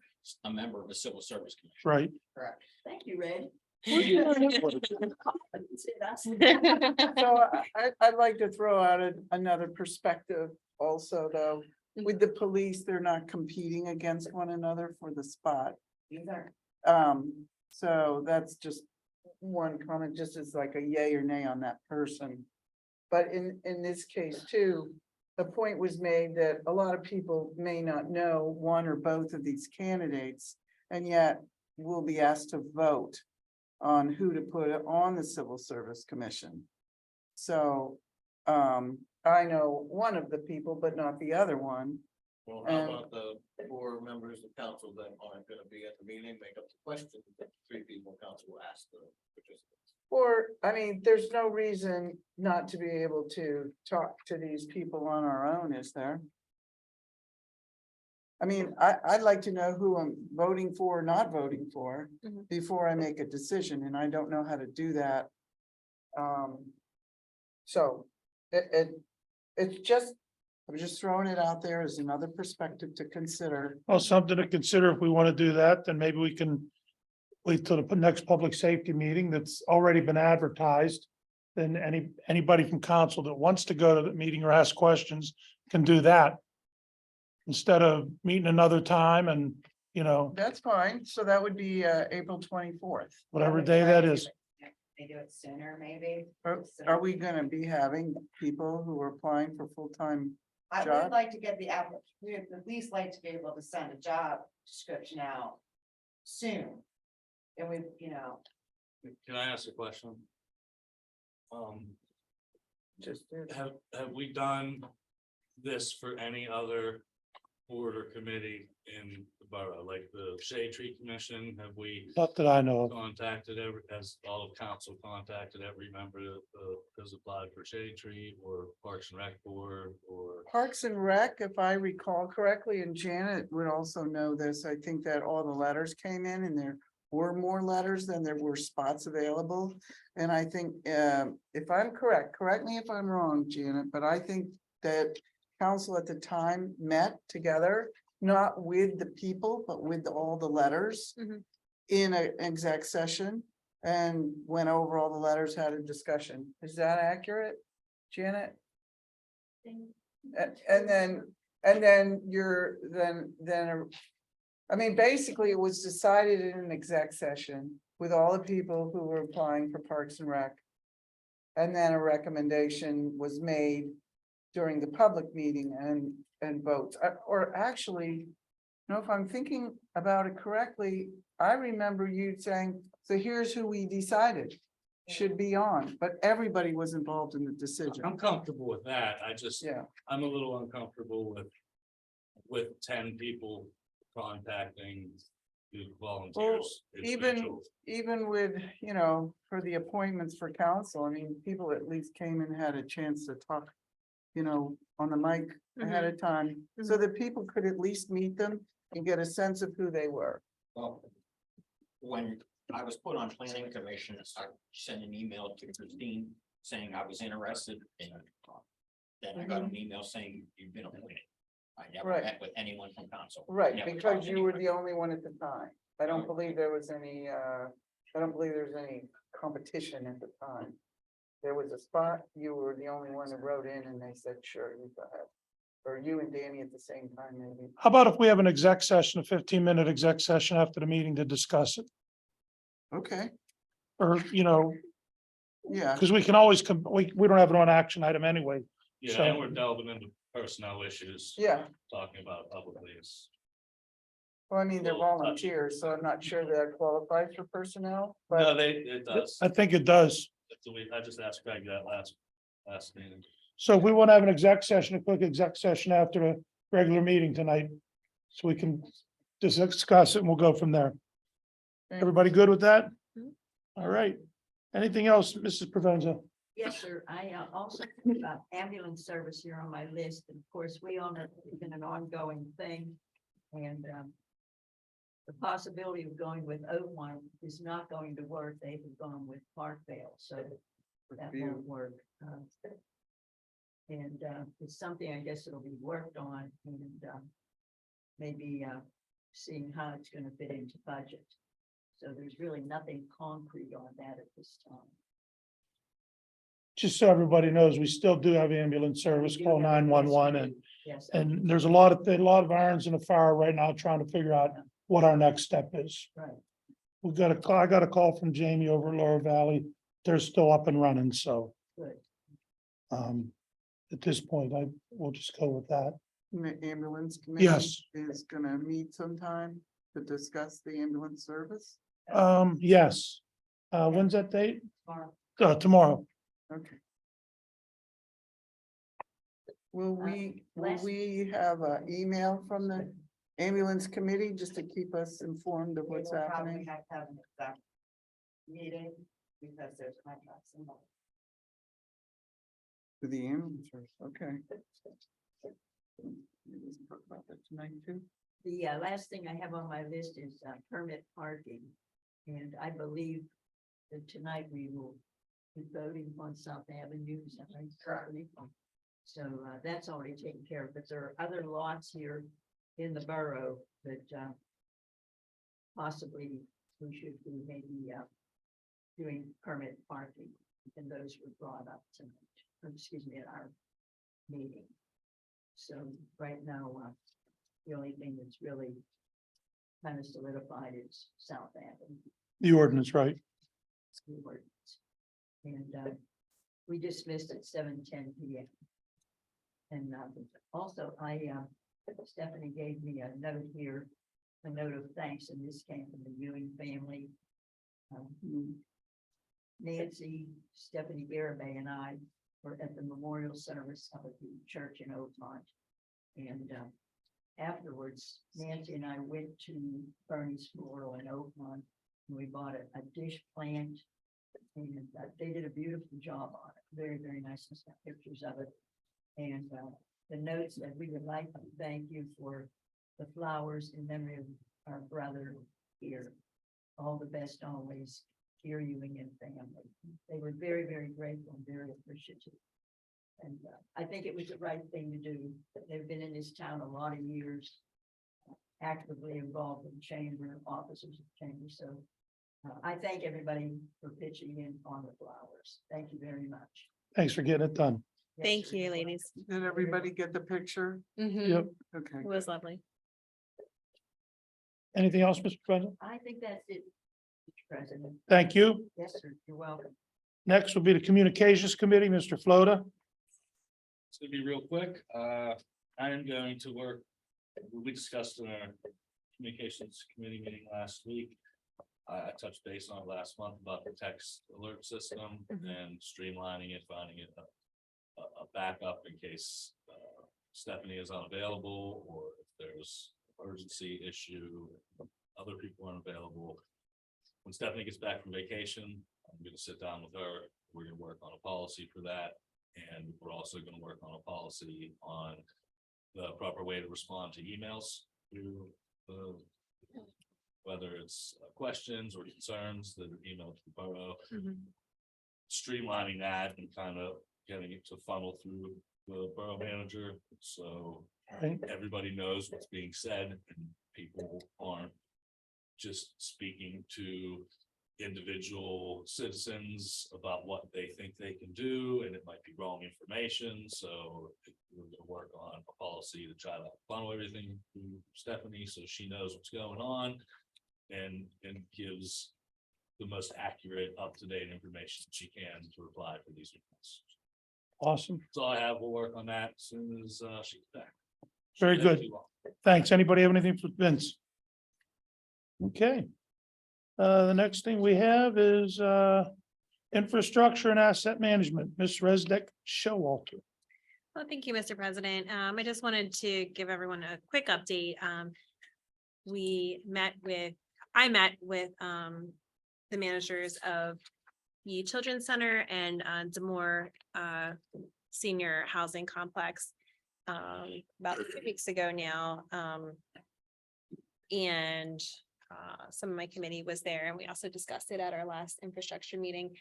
[SPEAKER 7] a member of a civil service commission.
[SPEAKER 1] right.
[SPEAKER 3] Correct.
[SPEAKER 8] Thank you, Red.
[SPEAKER 5] So I'd like to throw out another perspective also, though. With the police, they're not competing against one another for the spot.
[SPEAKER 3] Either.
[SPEAKER 5] So that's just one comment, just as like a yay or nay on that person. But in this case too, the point was made that a lot of people may not know one or both of these candidates. And yet will be asked to vote on who to put on the Civil Service Commission. So, I know one of the people, but not the other one.
[SPEAKER 9] Well,
[SPEAKER 5] And-
[SPEAKER 9] how about the 4 members of council that aren't gonna be at the meeting, make up the question, that 3 people council will ask the participants.
[SPEAKER 5] Or, I mean, there's no reason not to be able to talk to these people on our own, is there? I mean, I'd like to know who I'm voting for or not voting for
[SPEAKER 2] Mhm.
[SPEAKER 5] before I make a decision, and I don't know how to do that. So it's just, I'm just throwing it out there as another perspective to consider.
[SPEAKER 1] Well, something to consider if we want to do that, then maybe we can wait till the next public safety meeting that's already been advertised. Then anybody from council that wants to go to the meeting or ask questions can do that. Instead of meeting another time and,
[SPEAKER 5] That's fine. So that would be April 24th.
[SPEAKER 1] whatever day that is.
[SPEAKER 3] They do it sooner, maybe.
[SPEAKER 5] Are we gonna be having people who are applying for full-time?
[SPEAKER 3] I
[SPEAKER 5] Job?
[SPEAKER 3] would like to get the we would at least like to be able to send a job description out soon. And we,
[SPEAKER 6] Can I ask a question?
[SPEAKER 5] Just
[SPEAKER 6] Have we done this for any other board or committee in the borough, like the Shade Tree Commission? Have we
[SPEAKER 1] Not that I know of.
[SPEAKER 6] contacted has all of council contacted every member that has applied for Shade Tree or Parks and Rec Board or?
[SPEAKER 5] Parks and Rec, if I recall correctly, and Janet would also know this, I think that all the letters came in and there were more letters than there were spots available. And I think, if I'm correct me if I'm wrong, Janet, but I think that council at the time met together, not with the people, but with all the letters
[SPEAKER 2] Mhm.
[SPEAKER 5] in an exec session and went over all the letters, had a discussion. Is that accurate, Janet? And then you're, I mean, basically it was decided in an exec session with all the people who were applying for Parks and Rec. And then a recommendation was made during the public meeting and votes, or actually, if I'm thinking about it correctly, I remember you saying, so here's who we decided should be on, but everybody was involved in the decision.
[SPEAKER 6] I'm comfortable with that.
[SPEAKER 5] Yeah.
[SPEAKER 6] I'm a little uncomfortable with 10 people contacting the volunteers. individuals.
[SPEAKER 5] Even with, for the appointments for council, I mean, people at least came and had a chance to talk, on the mic ahead of time, so that people could at least meet them and get a sense of who they were.
[SPEAKER 7] Well, when I was put on planning commission, I sent an email to Christine saying I was interested in. Then I got an email saying you've been appointed. I never
[SPEAKER 5] Right.
[SPEAKER 7] met with anyone from council.
[SPEAKER 5] Right,
[SPEAKER 7] Never
[SPEAKER 5] because
[SPEAKER 7] talked to
[SPEAKER 5] you were
[SPEAKER 7] anyone.
[SPEAKER 5] the only one at the time. I don't believe there was any, I don't believe there was any competition at the time. There was a spot, you were the only one who wrote in and they said, sure, you go ahead. Or you and Danny at the same time, maybe.
[SPEAKER 1] How about if we have an exec session, a 15-minute exec session after the meeting to discuss it?
[SPEAKER 5] Okay,
[SPEAKER 1] Or,
[SPEAKER 5] yeah,
[SPEAKER 1] because we can always we don't have it on action item anyway.
[SPEAKER 6] Yeah,
[SPEAKER 1] So-
[SPEAKER 6] and we're delving into personnel issues.
[SPEAKER 5] yeah.
[SPEAKER 6] Talking about publicly is.
[SPEAKER 5] Well, I mean, they're
[SPEAKER 6] Well, touchy.
[SPEAKER 5] volunteers, so I'm not sure that qualifies for personnel,
[SPEAKER 6] No,
[SPEAKER 5] but
[SPEAKER 6] it does.
[SPEAKER 1] I think it does.
[SPEAKER 6] I just asked Craig that last last meeting.
[SPEAKER 1] So we want to have an exec session, a quick exec session after the regular meeting tonight. So we can discuss it and we'll go from there. Everybody good with that?
[SPEAKER 2] Mhm.
[SPEAKER 1] All right. Anything else, Mrs. Provenza?
[SPEAKER 8] Yes, sir. I also put ambulance service here on my list. And of course, we all know it's been an ongoing thing. And the possibility of going with Oakmont is not going to work. They have gone with Parkville, so that won't work. And it's something I guess it'll be worked on and maybe seeing how it's gonna fit into budget. So there's really nothing concrete on that at this time.
[SPEAKER 1] Just so everybody knows, we still do have ambulance service,
[SPEAKER 8] We do
[SPEAKER 1] call
[SPEAKER 8] have it, yes,
[SPEAKER 1] 911
[SPEAKER 8] we
[SPEAKER 1] and,
[SPEAKER 8] do. Yes.
[SPEAKER 1] and there's a lot of irons in the fire right now trying to figure out what our next step is.
[SPEAKER 8] Right.
[SPEAKER 1] I got a call from Jamie over at Laurel Valley. They're still up and running, so.
[SPEAKER 8] Good.
[SPEAKER 1] At this point, will just go with that.
[SPEAKER 5] And the ambulance committee.
[SPEAKER 1] Yes.
[SPEAKER 5] Is gonna meet sometime to discuss the ambulance service.
[SPEAKER 1] Yes. When's that date?
[SPEAKER 8] Tomorrow.
[SPEAKER 1] Tomorrow.
[SPEAKER 5] Okay. Will will
[SPEAKER 8] last-
[SPEAKER 5] we have an email from the ambulance committee just to keep us informed of
[SPEAKER 3] We
[SPEAKER 5] what's
[SPEAKER 3] will probably
[SPEAKER 5] happening?
[SPEAKER 3] have to have an exec meeting because there's contracts involved.
[SPEAKER 5] To the ambulance service, okay. Let's talk about that tonight too.
[SPEAKER 8] The last thing I have on my list is permit parking. And I believe that tonight we will be voting on South Avenue. Is that right?
[SPEAKER 3] Correct.
[SPEAKER 8] So that's already taken care of, but there are other lots here in the borough that possibly we should be maybe doing permit parking. And those were brought up tonight, or excuse me, at our meeting. So right now, the only thing that's really kind of solidified is South Avenue.
[SPEAKER 1] The ordinance, right?
[SPEAKER 8] School ordinance. And we dismissed at 7:10 p.m. And also Stephanie gave me a note here, a note of thanks, and this came from the Ewing family. Nancy, Stephanie Garabay and I were at the memorial service of the church in Oakmont. And afterwards, Nancy and I went to Bernie's Floral in Oakmont. And we bought a dish plant. And they did a beautiful job on it. Very, very nice. I got pictures of it. And the notes that we would like to thank you for the flowers in memory of our brother here. All the best always, dear Ewing and family. They were very, very grateful and very appreciative. And I think it was the right thing to do. They've been in this town a lot of years, actively involved in chamber, officers of chamber. So I thank everybody for pitching in on the flowers. Thank you very much.
[SPEAKER 1] Thanks for getting it done.
[SPEAKER 8] Yes,
[SPEAKER 2] Thank
[SPEAKER 8] sir.
[SPEAKER 2] you, ladies.
[SPEAKER 5] Did everybody get the picture?
[SPEAKER 2] Mhm.
[SPEAKER 1] Yep.
[SPEAKER 5] Okay.
[SPEAKER 2] It was lovely.
[SPEAKER 1] Anything else, Mr. President?
[SPEAKER 8] I think that's it, Mr. President.
[SPEAKER 1] Thank you.
[SPEAKER 8] Yes, sir. You're welcome.
[SPEAKER 1] Next will be the Communications Committee, Mr. Floda.
[SPEAKER 6] It's gonna be real quick. I am going to work, we discussed in our communications committee meeting last week. I touched base on it last month about the text alert system and streamlining it, finding it a backup in case Stephanie is unavailable or if there's urgency issue, other people aren't available. When Stephanie gets back from vacation, I'm gonna sit down with her. We're gonna work on a policy for that. And we're also gonna work on a policy on the proper way to respond to emails through the whether it's questions or concerns that are emailed to the borough. Streamlining that and kind of getting it to funnel through the borough manager, so
[SPEAKER 1] Right.
[SPEAKER 6] everybody knows what's being said and people aren't just speaking to individual citizens about what they think they can do, and it might be wrong information, so we're gonna work on a policy to try to funnel everything through Stephanie, so she knows what's going on. And gives the most accurate, up-to-date information she can to reply to these emails.
[SPEAKER 1] Awesome.
[SPEAKER 6] That's all I have. We'll work on that as soon as she gets back.
[SPEAKER 1] Very
[SPEAKER 6] Shouldn't take
[SPEAKER 1] good.
[SPEAKER 6] too long.
[SPEAKER 1] Thanks. Anybody have anything for Vince? Okay. The next thing we have is Infrastructure and Asset Management, Ms. Resnick Showalter.
[SPEAKER 2] Well, thank you, Mr. President. I just wanted to give everyone a quick update. I met with, the managers of the Children's Center and, Demore, Senior Housing Complex, about 2 weeks ago now. And some of my committee was there, and we also discussed it at our last infrastructure meeting.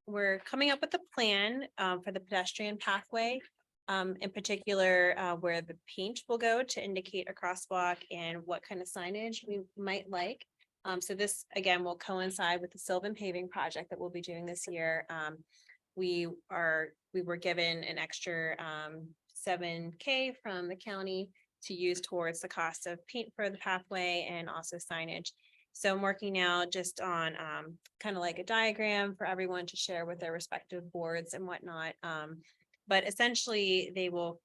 [SPEAKER 2] We're coming up with a plan for the pedestrian pathway, in particular, where the paint will go to indicate a crosswalk and what kind of signage we might like. So this, again, will coincide with the Sylvan paving project that we'll be doing this year. We were given an extra $7K from the county to use towards the cost of paint for the pathway and also signage. So I'm working now just on kind of like a diagram for everyone to share with their respective boards and whatnot. But essentially, they will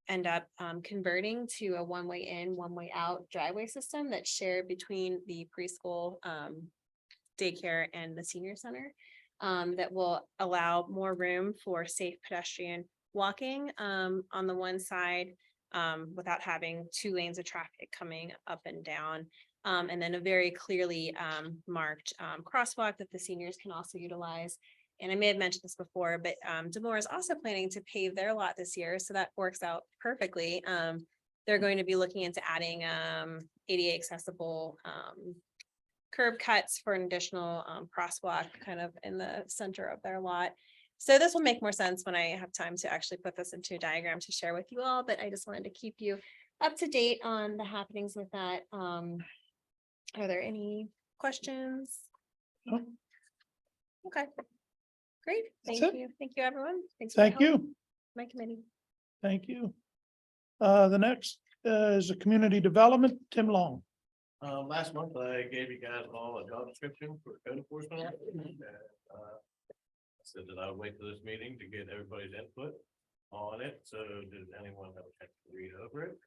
[SPEAKER 2] end up converting to a one-way in, one-way out driveway system that's shared between the preschool, daycare and the senior center. That will allow more room for safe pedestrian walking on the one side, without having 2 lanes of traffic coming up and down. And then a very clearly marked crosswalk that the seniors can also utilize. And I may have mentioned this before, but Demore is also planning to pave their lot this year, so that works out perfectly. They're going to be looking into adding ADA accessible curb cuts for an additional crosswalk kind of in the center of their lot. So this will make more sense when I have time to actually put this into a diagram to share with you all, but I just wanted to keep you up to date on the happenings with that. Are there any questions?
[SPEAKER 1] No.
[SPEAKER 2] Okay, great.
[SPEAKER 1] That's
[SPEAKER 2] Thank
[SPEAKER 1] it.
[SPEAKER 2] you. Thank you, everyone. Thanks for the
[SPEAKER 1] Thank
[SPEAKER 2] help,
[SPEAKER 1] you.
[SPEAKER 2] my committee.
[SPEAKER 1] Thank you. The next is a community development, Tim Long.
[SPEAKER 9] Last month I gave you guys all a job description for code enforcement. And, I said that I would wait for this meeting to get everybody's input on it. So did anyone have a chance to read over it?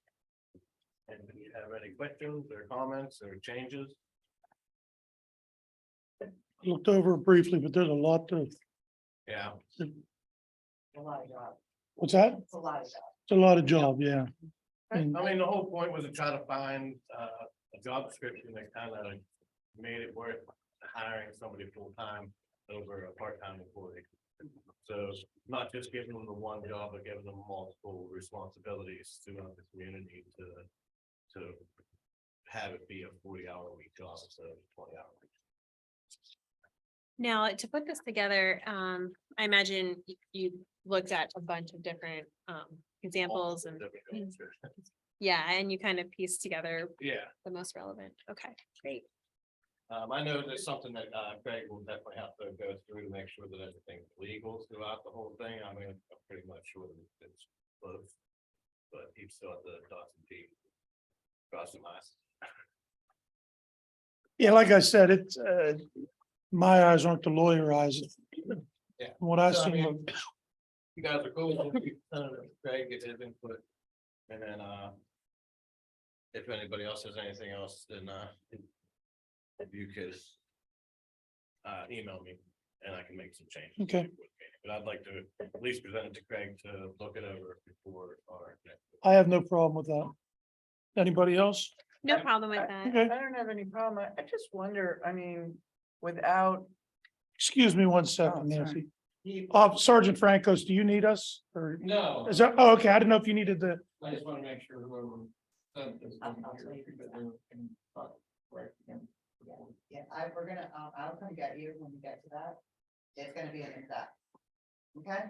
[SPEAKER 9] And do you have any questions or comments or changes?
[SPEAKER 1] Looked over it briefly, but there's a lot to,
[SPEAKER 9] Yeah,
[SPEAKER 3] A lot of job.
[SPEAKER 1] what's that?
[SPEAKER 3] It's a lot of job.
[SPEAKER 1] It's a lot of job, yeah. And
[SPEAKER 9] I mean, the whole point was to try to find a job description that kind of made it worth hiring somebody full-time over a part-time employee. So not just giving them the one job, but giving them multiple responsibilities throughout the community to have it be a 40-hour-a-week job instead of 20-hour week.
[SPEAKER 2] Now, to put this together, I imagine you looked at a bunch of different examples and,
[SPEAKER 9] Different job descriptions.
[SPEAKER 2] yeah, and you kind of pieced together
[SPEAKER 9] Yeah,
[SPEAKER 2] the most relevant. Okay, great.
[SPEAKER 9] I know there's something that Craig will definitely have to go through to make sure that everything's legal throughout the whole thing. I mean, I'm pretty much sure that it's both. But he still has the dots and T's. Cross the lines.
[SPEAKER 1] yeah, like I said, it's, my eyes aren't the lawyer eyes.
[SPEAKER 9] Yeah.
[SPEAKER 1] From what I
[SPEAKER 9] So, I
[SPEAKER 1] see,
[SPEAKER 9] mean, You guys are cool. Craig get his input. And then, if anybody else has anything else, then, if you could, email me and I can make some changes.
[SPEAKER 1] Okay.
[SPEAKER 9] But I'd like to at least present it to Craig to look it over before our next.
[SPEAKER 1] I have no problem with that. Anybody else?
[SPEAKER 2] No problem with that.
[SPEAKER 1] Okay,
[SPEAKER 5] I don't have any problem. I just wonder, I mean, without,
[SPEAKER 1] excuse me 1
[SPEAKER 5] Oh,
[SPEAKER 1] second,
[SPEAKER 5] sorry.
[SPEAKER 1] Nancy.
[SPEAKER 4] He-
[SPEAKER 1] Sergeant Francos, do you need us? Or
[SPEAKER 4] No,
[SPEAKER 1] is that, oh, okay, I didn't know if you needed the,
[SPEAKER 4] I just want to make sure whoever sent this.
[SPEAKER 3] I'll tell you. Yeah, we're gonna, I'll come get you when we get to that. It's gonna be in the set. Okay,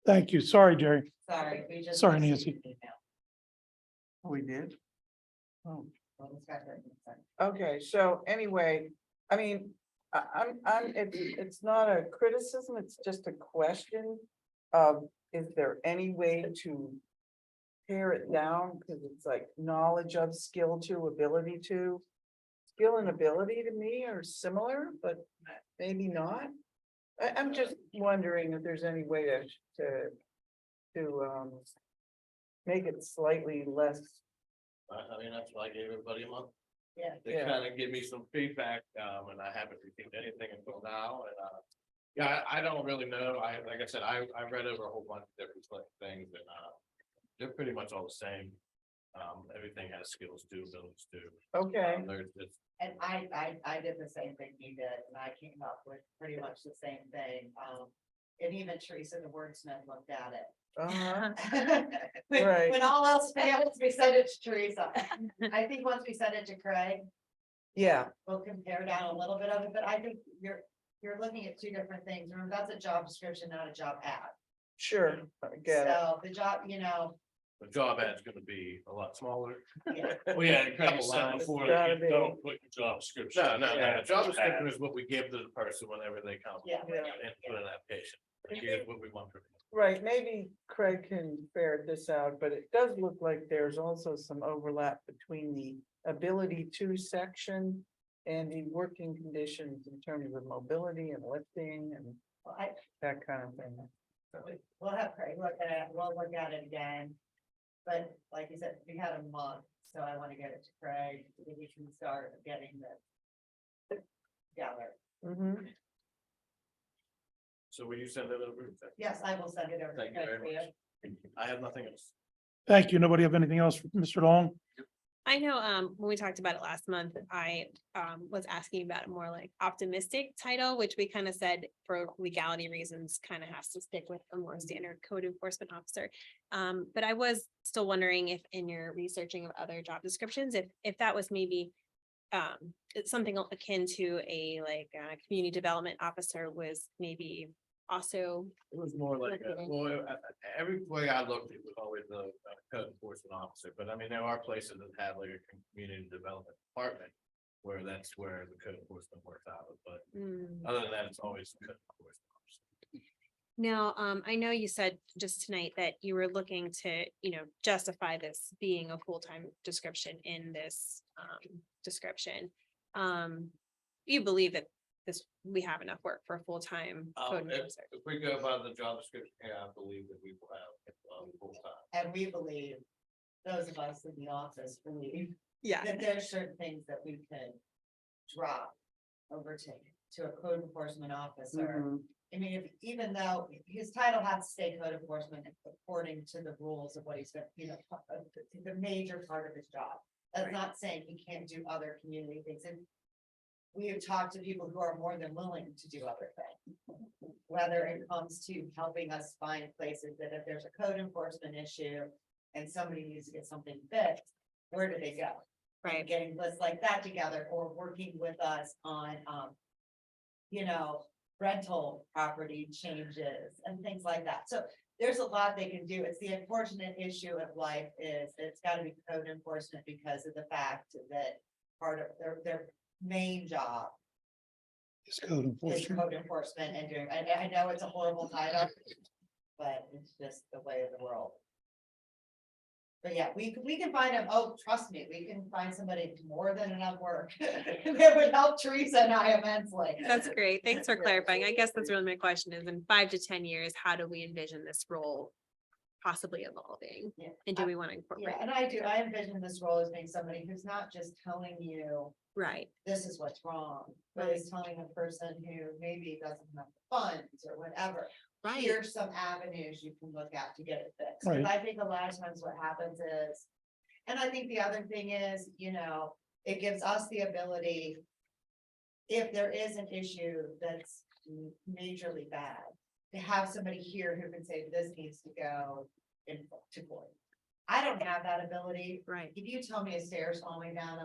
[SPEAKER 1] thank you. Sorry, Jerry.
[SPEAKER 3] sorry, we just.
[SPEAKER 1] Sorry,
[SPEAKER 3] received
[SPEAKER 1] Nancy.
[SPEAKER 3] an email.
[SPEAKER 5] we did. Oh,
[SPEAKER 3] Well, it's got that in the set.
[SPEAKER 5] okay, so anyway, I mean, it's not a criticism, it's just a question. Is there any way to pare it down? Cause it's like knowledge of, skill to, ability to. Skill and ability to me are similar, but maybe not. I'm just wondering if there's any way to make it slightly less.
[SPEAKER 9] I mean, that's why I gave everybody a month.
[SPEAKER 3] Yeah.
[SPEAKER 9] to
[SPEAKER 5] Yeah.
[SPEAKER 9] kind of give me some feedback, and I haven't received anything until now, and, yeah, I don't really know, like I said, I read over a whole bunch of different things, and, they're pretty much all the same. Everything has skills too, abilities too.
[SPEAKER 5] Okay,
[SPEAKER 9] There's just,
[SPEAKER 3] And I did the same thing you did, and I came up with pretty much the same thing. And even Teresa, the wordsmith, looked at it. When,
[SPEAKER 5] Right.
[SPEAKER 3] when all else fails, we send it to Teresa. I think once we send it to Craig,
[SPEAKER 5] yeah,
[SPEAKER 3] we'll compare down a little bit of it, but I think you're looking at two different things. Remember, that's a job description, not a job ad.
[SPEAKER 5] sure, I get it.
[SPEAKER 3] So the job, you know,
[SPEAKER 9] the job ad's gonna be a lot smaller.
[SPEAKER 3] yeah,
[SPEAKER 6] Well, yeah, and Craig
[SPEAKER 9] Couple
[SPEAKER 6] said
[SPEAKER 9] lines.
[SPEAKER 6] before,
[SPEAKER 5] Gotta
[SPEAKER 6] you
[SPEAKER 5] be.
[SPEAKER 6] don't put your job description.
[SPEAKER 9] No, no,
[SPEAKER 5] Yeah.
[SPEAKER 9] no, job description is what we give to the person whenever they come.
[SPEAKER 3] yeah.
[SPEAKER 9] And put an application. Here's what we want from you.
[SPEAKER 5] Right, maybe Craig can ferret this out, but it does look like there's also some overlap between the ability to section and the working conditions in terms of mobility and lifting and
[SPEAKER 3] Well,
[SPEAKER 5] that kind of thing.
[SPEAKER 3] We'll have Craig look at it, we'll look at it again. But like you said, we had a month, so I want to get it to Craig, so that we can start getting this together.
[SPEAKER 5] Mhm.
[SPEAKER 9] So will you send it over?
[SPEAKER 3] Yes, I will send it over. to
[SPEAKER 9] Thank you
[SPEAKER 3] Craig
[SPEAKER 9] very
[SPEAKER 3] for
[SPEAKER 9] much. I have nothing else.
[SPEAKER 1] Thank you. Nobody have anything else for Mr. Long?
[SPEAKER 2] I know, when we talked about it last month, I, was asking about a more like optimistic title, which we kind of said for legality reasons, kind of has to stick with a more standard code enforcement officer. But I was still wondering if in your researching of other job descriptions, if that was maybe it's something akin to a like, community development officer was maybe also,
[SPEAKER 9] It was more like,
[SPEAKER 2] Okay.
[SPEAKER 9] well, every way I looked, it was always a code enforcement officer, but I mean, there are places that have like a community development department. Where that's where the code enforcement works out of, but other than that, it's always code enforcement officer.
[SPEAKER 2] now, I know you said just tonight that you were looking to, justify this being a full-time description in this description. You believe that we have enough work for a full-time code enforcer?
[SPEAKER 9] If we go by the job description, yeah, I believe that we will have, full time.
[SPEAKER 3] And we believe, those of us in the office believe,
[SPEAKER 2] Yeah,
[SPEAKER 3] that there's certain things that we could drop over to a code enforcement officer.
[SPEAKER 5] Mhm.
[SPEAKER 3] I mean, even though his title has to stay code enforcement according to the rules of what he's been, the major part of his job. That's
[SPEAKER 2] Right.
[SPEAKER 3] not saying he can't do other community things, and we have talked to people who are more than willing to do other things. Whether it comes to helping us find places that if there's a code enforcement issue and somebody needs to get something fixed, where do they go?
[SPEAKER 2] right.
[SPEAKER 3] Getting lists like that together, or working with us on, rental property changes and things like that. So there's a lot they can do. It's the unfortunate issue of life is it's gotta be code enforcement because of the fact that part of their main job
[SPEAKER 1] It's code
[SPEAKER 3] is
[SPEAKER 1] enforcement.
[SPEAKER 3] code enforcement and doing, I know it's a horrible title, but it's just the way of the world. But yeah, we can find them, oh, trust me, we can find somebody more than enough work. That would help Teresa and I immensely.
[SPEAKER 2] That's great. Thanks for clarifying. I guess that's really my question is in 5 to 10 years, how do we envision this role possibly evolving?
[SPEAKER 3] Yeah.
[SPEAKER 2] And do we want to
[SPEAKER 3] Yeah,
[SPEAKER 2] incorporate?
[SPEAKER 3] and I envision this role as being somebody who's not just telling you,
[SPEAKER 2] Right,
[SPEAKER 3] this is what's wrong, but is telling a person who maybe doesn't have the funds or whatever.
[SPEAKER 2] right.
[SPEAKER 3] Here's some avenues you can look at to get it fixed. 'Cause
[SPEAKER 1] Right.
[SPEAKER 3] I think a lot of times what happens is, and I think the other thing is, it gives us the ability. If there is an issue that's majorly bad, to have somebody here who can say this needs to go to court. I don't have that ability.
[SPEAKER 2] Right,
[SPEAKER 3] If you tell me a stairs falling down,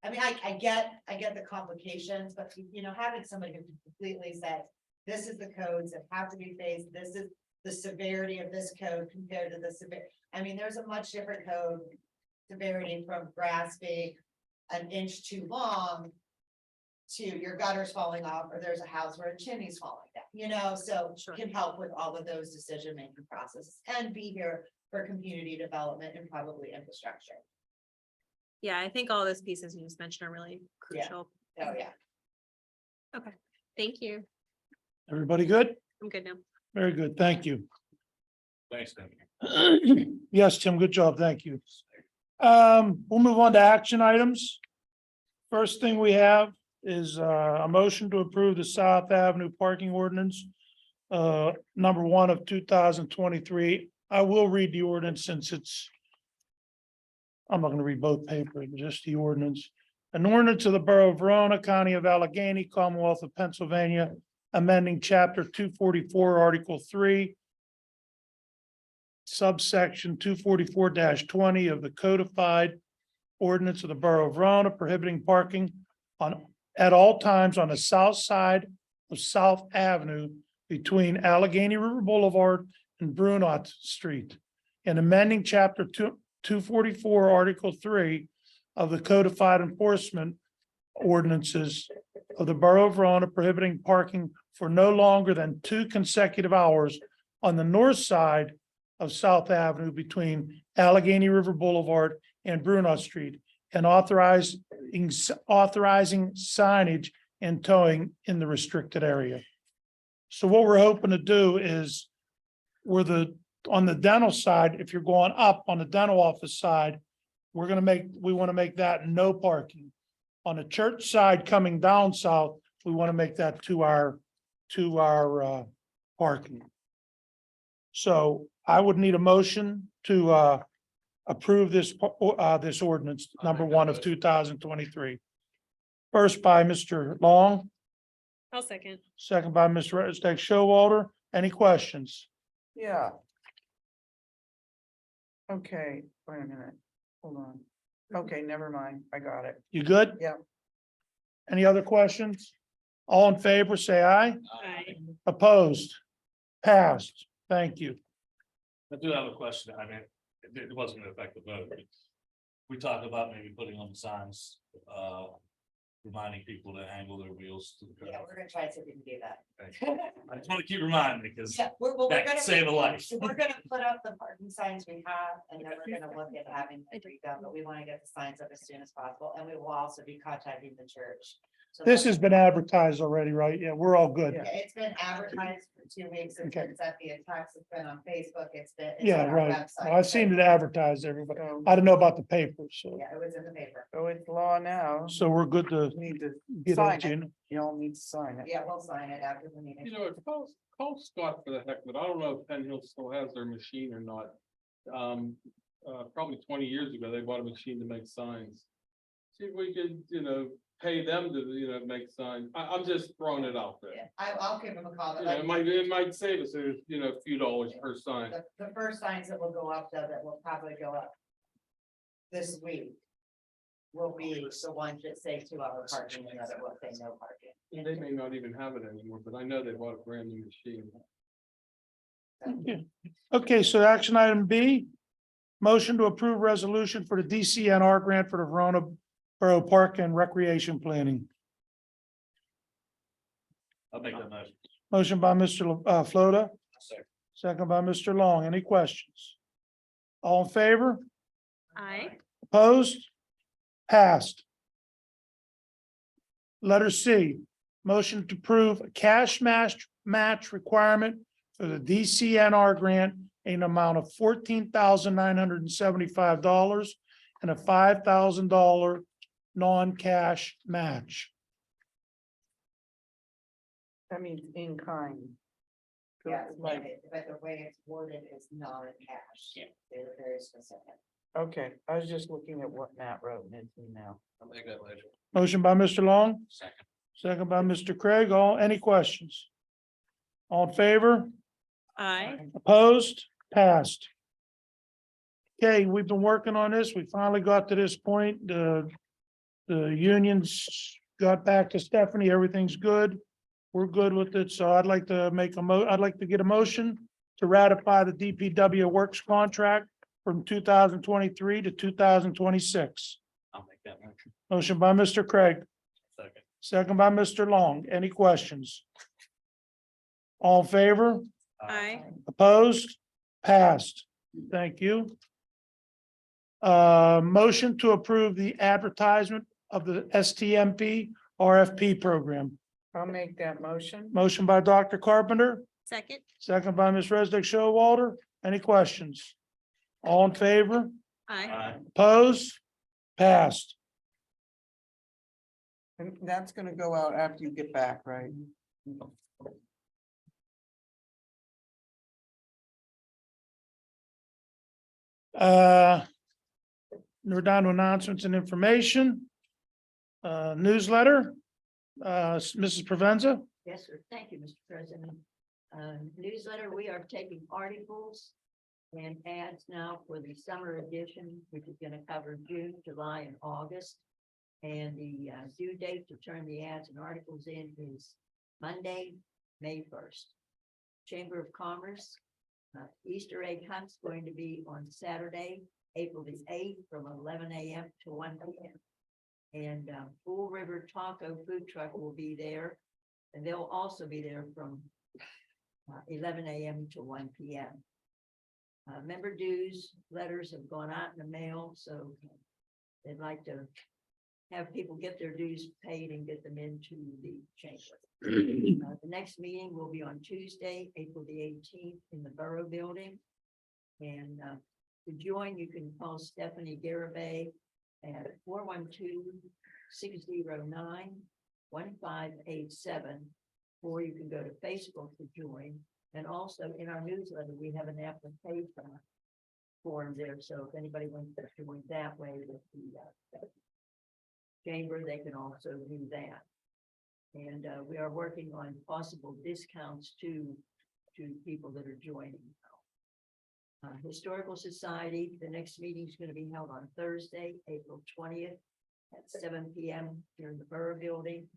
[SPEAKER 3] I mean, I get the complications, but having somebody who can completely say, this is the codes that have to be faced, this is the severity of this code compared to the I mean, there's a much different code severity from grass being an inch too long to your gutters falling off, or there's a house where a chimney's falling down, so
[SPEAKER 2] Sure.
[SPEAKER 3] can help with all of those decision-making processes and be here for community development and probably infrastructure.
[SPEAKER 2] yeah, I think all those pieces you just mentioned are really
[SPEAKER 3] Yeah.
[SPEAKER 2] crucial.
[SPEAKER 3] Oh, yeah.
[SPEAKER 2] Thank you.
[SPEAKER 1] Everybody good?
[SPEAKER 2] I'm good now.
[SPEAKER 1] Very good. Thank you.
[SPEAKER 6] Thanks, Tim.
[SPEAKER 1] Yes, Tim, good job. Thank you. We'll move on to action items. First thing we have is a motion to approve the South Avenue parking ordinance. Number 1 of 2023. I will read the ordinance since it's. I'm not gonna read both papers, just the ordinance. An ordinance of the Borough of Verona, County of Allegheny, Commonwealth of Pennsylvania, amending chapter 244, article 3. Subsection 244-20 of the codified ordinance of the Borough of Verona prohibiting parking at all times on the south side of South Avenue between Allegheny River Boulevard and Brunot Street, and amending chapter 244, article 3 of the codified enforcement ordinances of the Borough of Verona prohibiting parking for no longer than 2 consecutive hours on the north side of South Avenue between Allegheny River Boulevard and Brunot Street, and authorizing signage and towing in the restricted area. So what we're hoping to do is on the dental side, if you're going up on the dental office side, we want to make that no parking. On the church side coming down south, we want to make that 2-hour parking. So I would need a motion to approve this ordinance, number 1 of 2023. First by Mr. Long,
[SPEAKER 2] I'll second.
[SPEAKER 1] second by Ms. Redstick Showalter. Any questions?
[SPEAKER 5] Yeah. Okay, wait a minute, hold on. Okay, never mind, I got it.
[SPEAKER 1] You good?
[SPEAKER 5] Yeah.
[SPEAKER 1] Any other questions? All in favor, say aye.
[SPEAKER 2] Aye.
[SPEAKER 1] Opposed? Passed. Thank you.
[SPEAKER 6] I do have a question. I mean, it wasn't gonna affect the vote. But we talked about maybe putting on the signs, reminding people to angle their wheels to the
[SPEAKER 3] Yeah,
[SPEAKER 6] curb.
[SPEAKER 3] we're gonna try to see if we can do that.
[SPEAKER 6] I just want to keep reminding me because
[SPEAKER 3] Yeah, we're
[SPEAKER 6] that
[SPEAKER 3] gonna.
[SPEAKER 6] could save a life.
[SPEAKER 3] We're gonna put up the parking signs we have, and then we're gonna look at having them redone, but we wanna get the signs up as soon as possible, and we will also be contacting the church. So
[SPEAKER 1] This has been advertised already, right? Yeah, we're all good.
[SPEAKER 3] Yeah, it's been advertised for 2 weeks, it's
[SPEAKER 1] Okay.
[SPEAKER 3] been sent via text, it's been on Facebook, it's
[SPEAKER 1] Yeah,
[SPEAKER 3] on our
[SPEAKER 1] right.
[SPEAKER 3] website.
[SPEAKER 1] I've seen it advertised, everybody.
[SPEAKER 5] So,
[SPEAKER 1] I don't know about the paper, so,
[SPEAKER 3] Yeah, it was in the paper.
[SPEAKER 5] so it's law now.
[SPEAKER 1] so we're good to
[SPEAKER 5] Need to
[SPEAKER 1] get
[SPEAKER 5] sign
[SPEAKER 1] it,
[SPEAKER 5] it.
[SPEAKER 1] Gina.
[SPEAKER 5] You all need to sign it.
[SPEAKER 3] Yeah, we'll sign it after the meeting.
[SPEAKER 4] You know, call Scott for the heck, but I don't know if Penn Hill still has their machine or not. Probably 20 years ago, they bought a machine to make signs. See if we could, pay them to, make signs. I'm just throwing it out there.
[SPEAKER 3] Yeah, I'll give them a call.
[SPEAKER 4] You know, it might save us, a few dollars per sign.
[SPEAKER 3] The first signs that will go up, though, that will probably go up this week will be the ones that say 2-hour parking and other will say no parking.
[SPEAKER 4] They may not even have it anymore, but I know they bought a brand new machine.
[SPEAKER 1] Okay, so action item B, motion to approve resolution for the DCNR grant for the Verona Borough Park and Recreation Planning.
[SPEAKER 6] I'll make that motion.
[SPEAKER 1] Motion by Mr. Floda,
[SPEAKER 6] Second.
[SPEAKER 1] second by Mr. Long. Any questions? All in favor?
[SPEAKER 2] Aye.
[SPEAKER 1] Opposed? Passed. Letter C, motion to approve a cash match requirement for the DCNR grant in an amount of $14,975 and a $5,000 non-cash match.
[SPEAKER 5] That means in kind.
[SPEAKER 3] Yeah,
[SPEAKER 5] Like,
[SPEAKER 3] but the way it's worded is not in cash.
[SPEAKER 7] Yeah.
[SPEAKER 3] They're very specific.
[SPEAKER 5] okay, I was just looking at what Matt wrote in his email.
[SPEAKER 4] I'll make that later.
[SPEAKER 1] Motion by Mr. Long,
[SPEAKER 7] Second.
[SPEAKER 1] second by Mr. Craig. Any questions? All in favor?
[SPEAKER 2] Aye.
[SPEAKER 1] Opposed? Passed. Okay, we've been working on this. We finally got to this point. The unions got back to Stephanie. Everything's good. We're good with it. So I'd like to I'd like to get a motion to ratify the DPW works contract from 2023 to 2026.
[SPEAKER 7] I'll make that motion.
[SPEAKER 1] Motion by Mr. Craig,
[SPEAKER 6] Second.
[SPEAKER 1] second by Mr. Long. Any questions? All in favor?
[SPEAKER 2] Aye.
[SPEAKER 1] Opposed? Passed. Thank you. Motion to approve the advertisement of the STMP RFP program.
[SPEAKER 5] I'll make that motion.
[SPEAKER 1] Motion by Dr. Carpenter,
[SPEAKER 2] Second.
[SPEAKER 1] second by Ms. Resdick Showalter. Any questions? All in favor?
[SPEAKER 2] Aye.
[SPEAKER 1] Opposed? Passed.
[SPEAKER 5] And that's gonna go out after you get back, right?
[SPEAKER 1] We're down to announcements and information. Newsletter, Mrs. Provenza.
[SPEAKER 8] Yes, sir. Thank you, Mr. President. Newsletter, we are taking articles and ads now for the summer edition, which is gonna cover June, July, and August. And the due date to turn the ads and articles in is Monday, May 1st. Chamber of Commerce, Easter egg hunt's going to be on Saturday, April the 8th, from 11 a.m. to 1 p.m. And Bull River Taco Food Truck will be there, and they'll also be there from 11 a.m. to 1 p.m. Member dues letters have gone out in the mail, so they'd like to have people get their dues paid and get them into the chamber. The next meeting will be on Tuesday, April the 18th in the Borough Building. And to join, you can call Stephanie Garabay at 412-609-1587. Or you can go to Facebook to join. And also in our newsletter, we have an application form there. So if anybody wants to join that way with the chamber, they can also do that. And we are working on possible discounts to people that are joining. Historical Society, the next meeting is going to be held on Thursday, April 20th at 7 p.m. here in the Borough Building.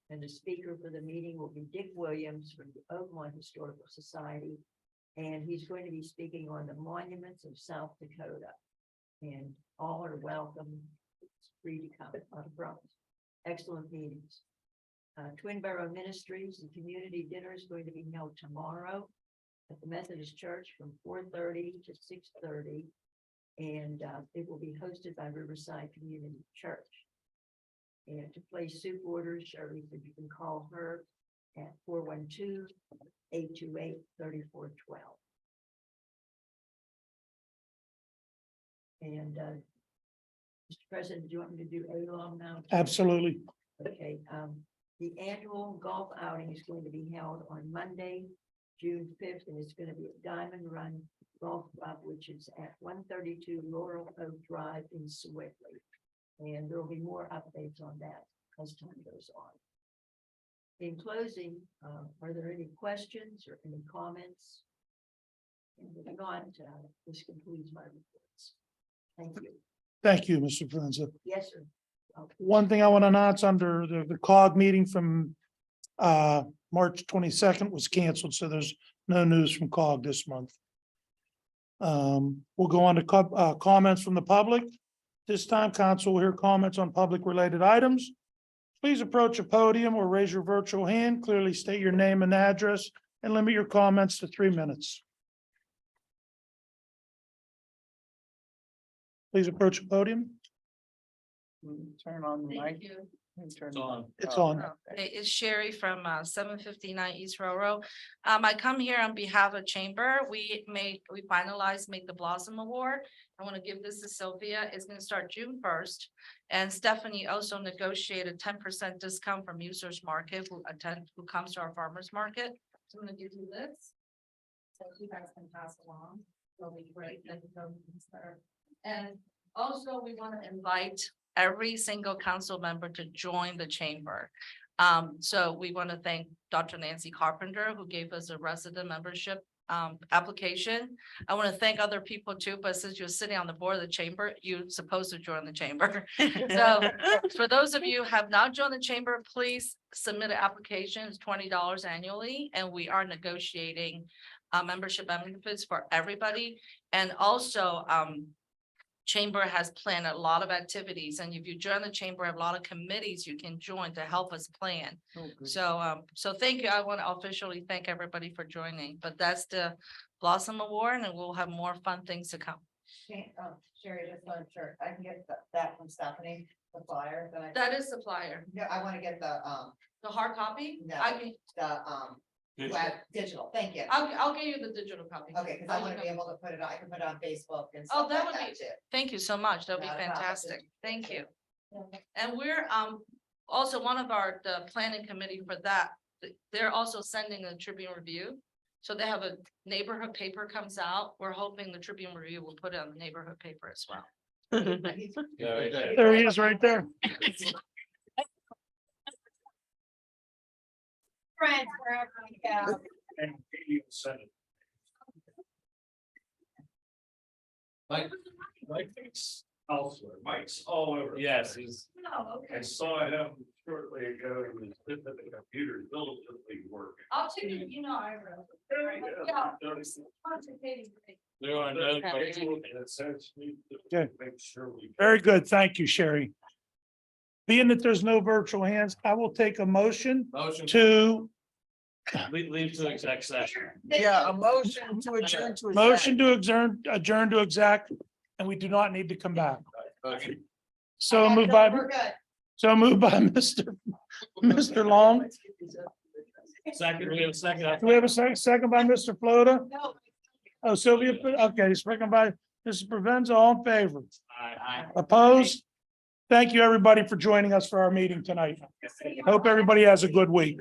[SPEAKER 8] And the speaker for the meeting will be Dick Williams from the Oakmont Historical Society. And he's going to be speaking on the monuments of South Dakota. And all are welcome. It's free to come. Excellent meetings. Twin Borough Ministries, the community dinner is going to be held tomorrow at the Methodist Church from 4:30 to 6:30. And it will be hosted by Riverside Community Church. And to place soup orders, Shirley said you can call her at 412-828-3412. And Mr. President, do you want me to do ALOM now?
[SPEAKER 1] Absolutely.
[SPEAKER 8] Okay, the annual golf outing is going to be held on Monday, June 5th, and it's going to be at Diamond Run Golf Club, which is at 132 Laurel Oak Drive in Sewickley. And there will be more updates on that as time goes on. In closing, are there any questions or any comments? And moving on, this concludes my reports. Thank you.
[SPEAKER 1] Thank you, Mr. Provenza.
[SPEAKER 8] Yes, sir. Okay.
[SPEAKER 1] One thing I want to announce under the COG meeting from March 22nd was canceled, so there's no news from COG this month. We'll go on to comments from the public. This time, council will hear comments on public related items. Please approach a podium or raise your virtual hand. Clearly state your name and address and limit your comments to 3 minutes. Please approach a podium.
[SPEAKER 5] Turn on the mic.
[SPEAKER 2] Thank you.
[SPEAKER 5] Turn
[SPEAKER 6] It's on.
[SPEAKER 1] It's
[SPEAKER 5] Oh,
[SPEAKER 1] on.
[SPEAKER 5] okay.
[SPEAKER 10] It's Sherry from 759 East Railroad. I come here on behalf of Chamber. We finalized Make the Blossom Award. I want to give this to Sylvia. It's going to start June 1st. And Stephanie also negotiated 10% discount from Users Market who comes to our farmers market. So I'm going to give you this. So you guys can pass along. It'll be great. And also we want to invite every single council member to join the chamber. So we want to thank Dr. Nancy Carpenter, who gave us a resident membership application. I want to thank other people too, but since you're sitting on the board of the chamber, you're supposed to join the chamber. So for those of you who have not joined the chamber, please submit an application. It's $20 annually, and we are negotiating membership benefits for everybody. And also, Chamber has planned a lot of activities, and if you join the chamber, a lot of committees you can join to help us plan.
[SPEAKER 5] Oh, good.
[SPEAKER 10] So thank you. I want to officially thank everybody for joining, but that's the Blossom Award, and we'll have more fun things to come.
[SPEAKER 3] Sherry, just one shirt. I can get that from Stephanie, the flyer that I.
[SPEAKER 10] That is supplier,
[SPEAKER 3] No, I want to get the
[SPEAKER 10] the hard copy.
[SPEAKER 3] No.
[SPEAKER 10] I can,
[SPEAKER 3] the Web, digital, thank you.
[SPEAKER 10] I'll get you the digital copy.
[SPEAKER 3] Okay, because I want to be able to put it, I can put it on Facebook and
[SPEAKER 10] Oh,
[SPEAKER 3] stuff
[SPEAKER 10] that
[SPEAKER 3] like
[SPEAKER 10] would
[SPEAKER 3] that
[SPEAKER 10] be-
[SPEAKER 3] too.
[SPEAKER 10] Thank you so much. That'll be
[SPEAKER 3] Not a problem.
[SPEAKER 10] fantastic. Thank you. And we're, also one of the planning committee for that, they're also sending a Tribune Review. So they have a neighborhood paper comes out. We're hoping the Tribune Review will put it on the neighborhood paper as well.
[SPEAKER 1] There he is right there.
[SPEAKER 3] Friends, wherever we go.
[SPEAKER 4] Mike's elsewhere, Mike's all over.
[SPEAKER 6] Yes, he's,
[SPEAKER 4] I saw him shortly ago, he was sitting at the computer diligently working.
[SPEAKER 10] I'll take it, you know, I wrote.
[SPEAKER 6] there are no.
[SPEAKER 1] Good.
[SPEAKER 4] Make sure we.
[SPEAKER 1] Very good. Thank you, Sherry. Being that there's no virtual hands, I will take a motion
[SPEAKER 6] Motion
[SPEAKER 1] to,
[SPEAKER 6] leave to exec session.
[SPEAKER 5] Yeah, a motion to adjourn to. exec.
[SPEAKER 1] motion to adjourn to exec, and we do not need to come back. So moved by,
[SPEAKER 3] We're good.
[SPEAKER 1] Mr. Long.
[SPEAKER 6] Second, we have a second.
[SPEAKER 1] Do we have a second by Mr. Floda?
[SPEAKER 3] No.
[SPEAKER 1] Oh, Sylvia, okay, second by Mrs. Provenza, all in favor?
[SPEAKER 6] Aye.
[SPEAKER 1] Opposed? Thank you, everybody, for joining us for our meeting tonight. Hope everybody has a good week.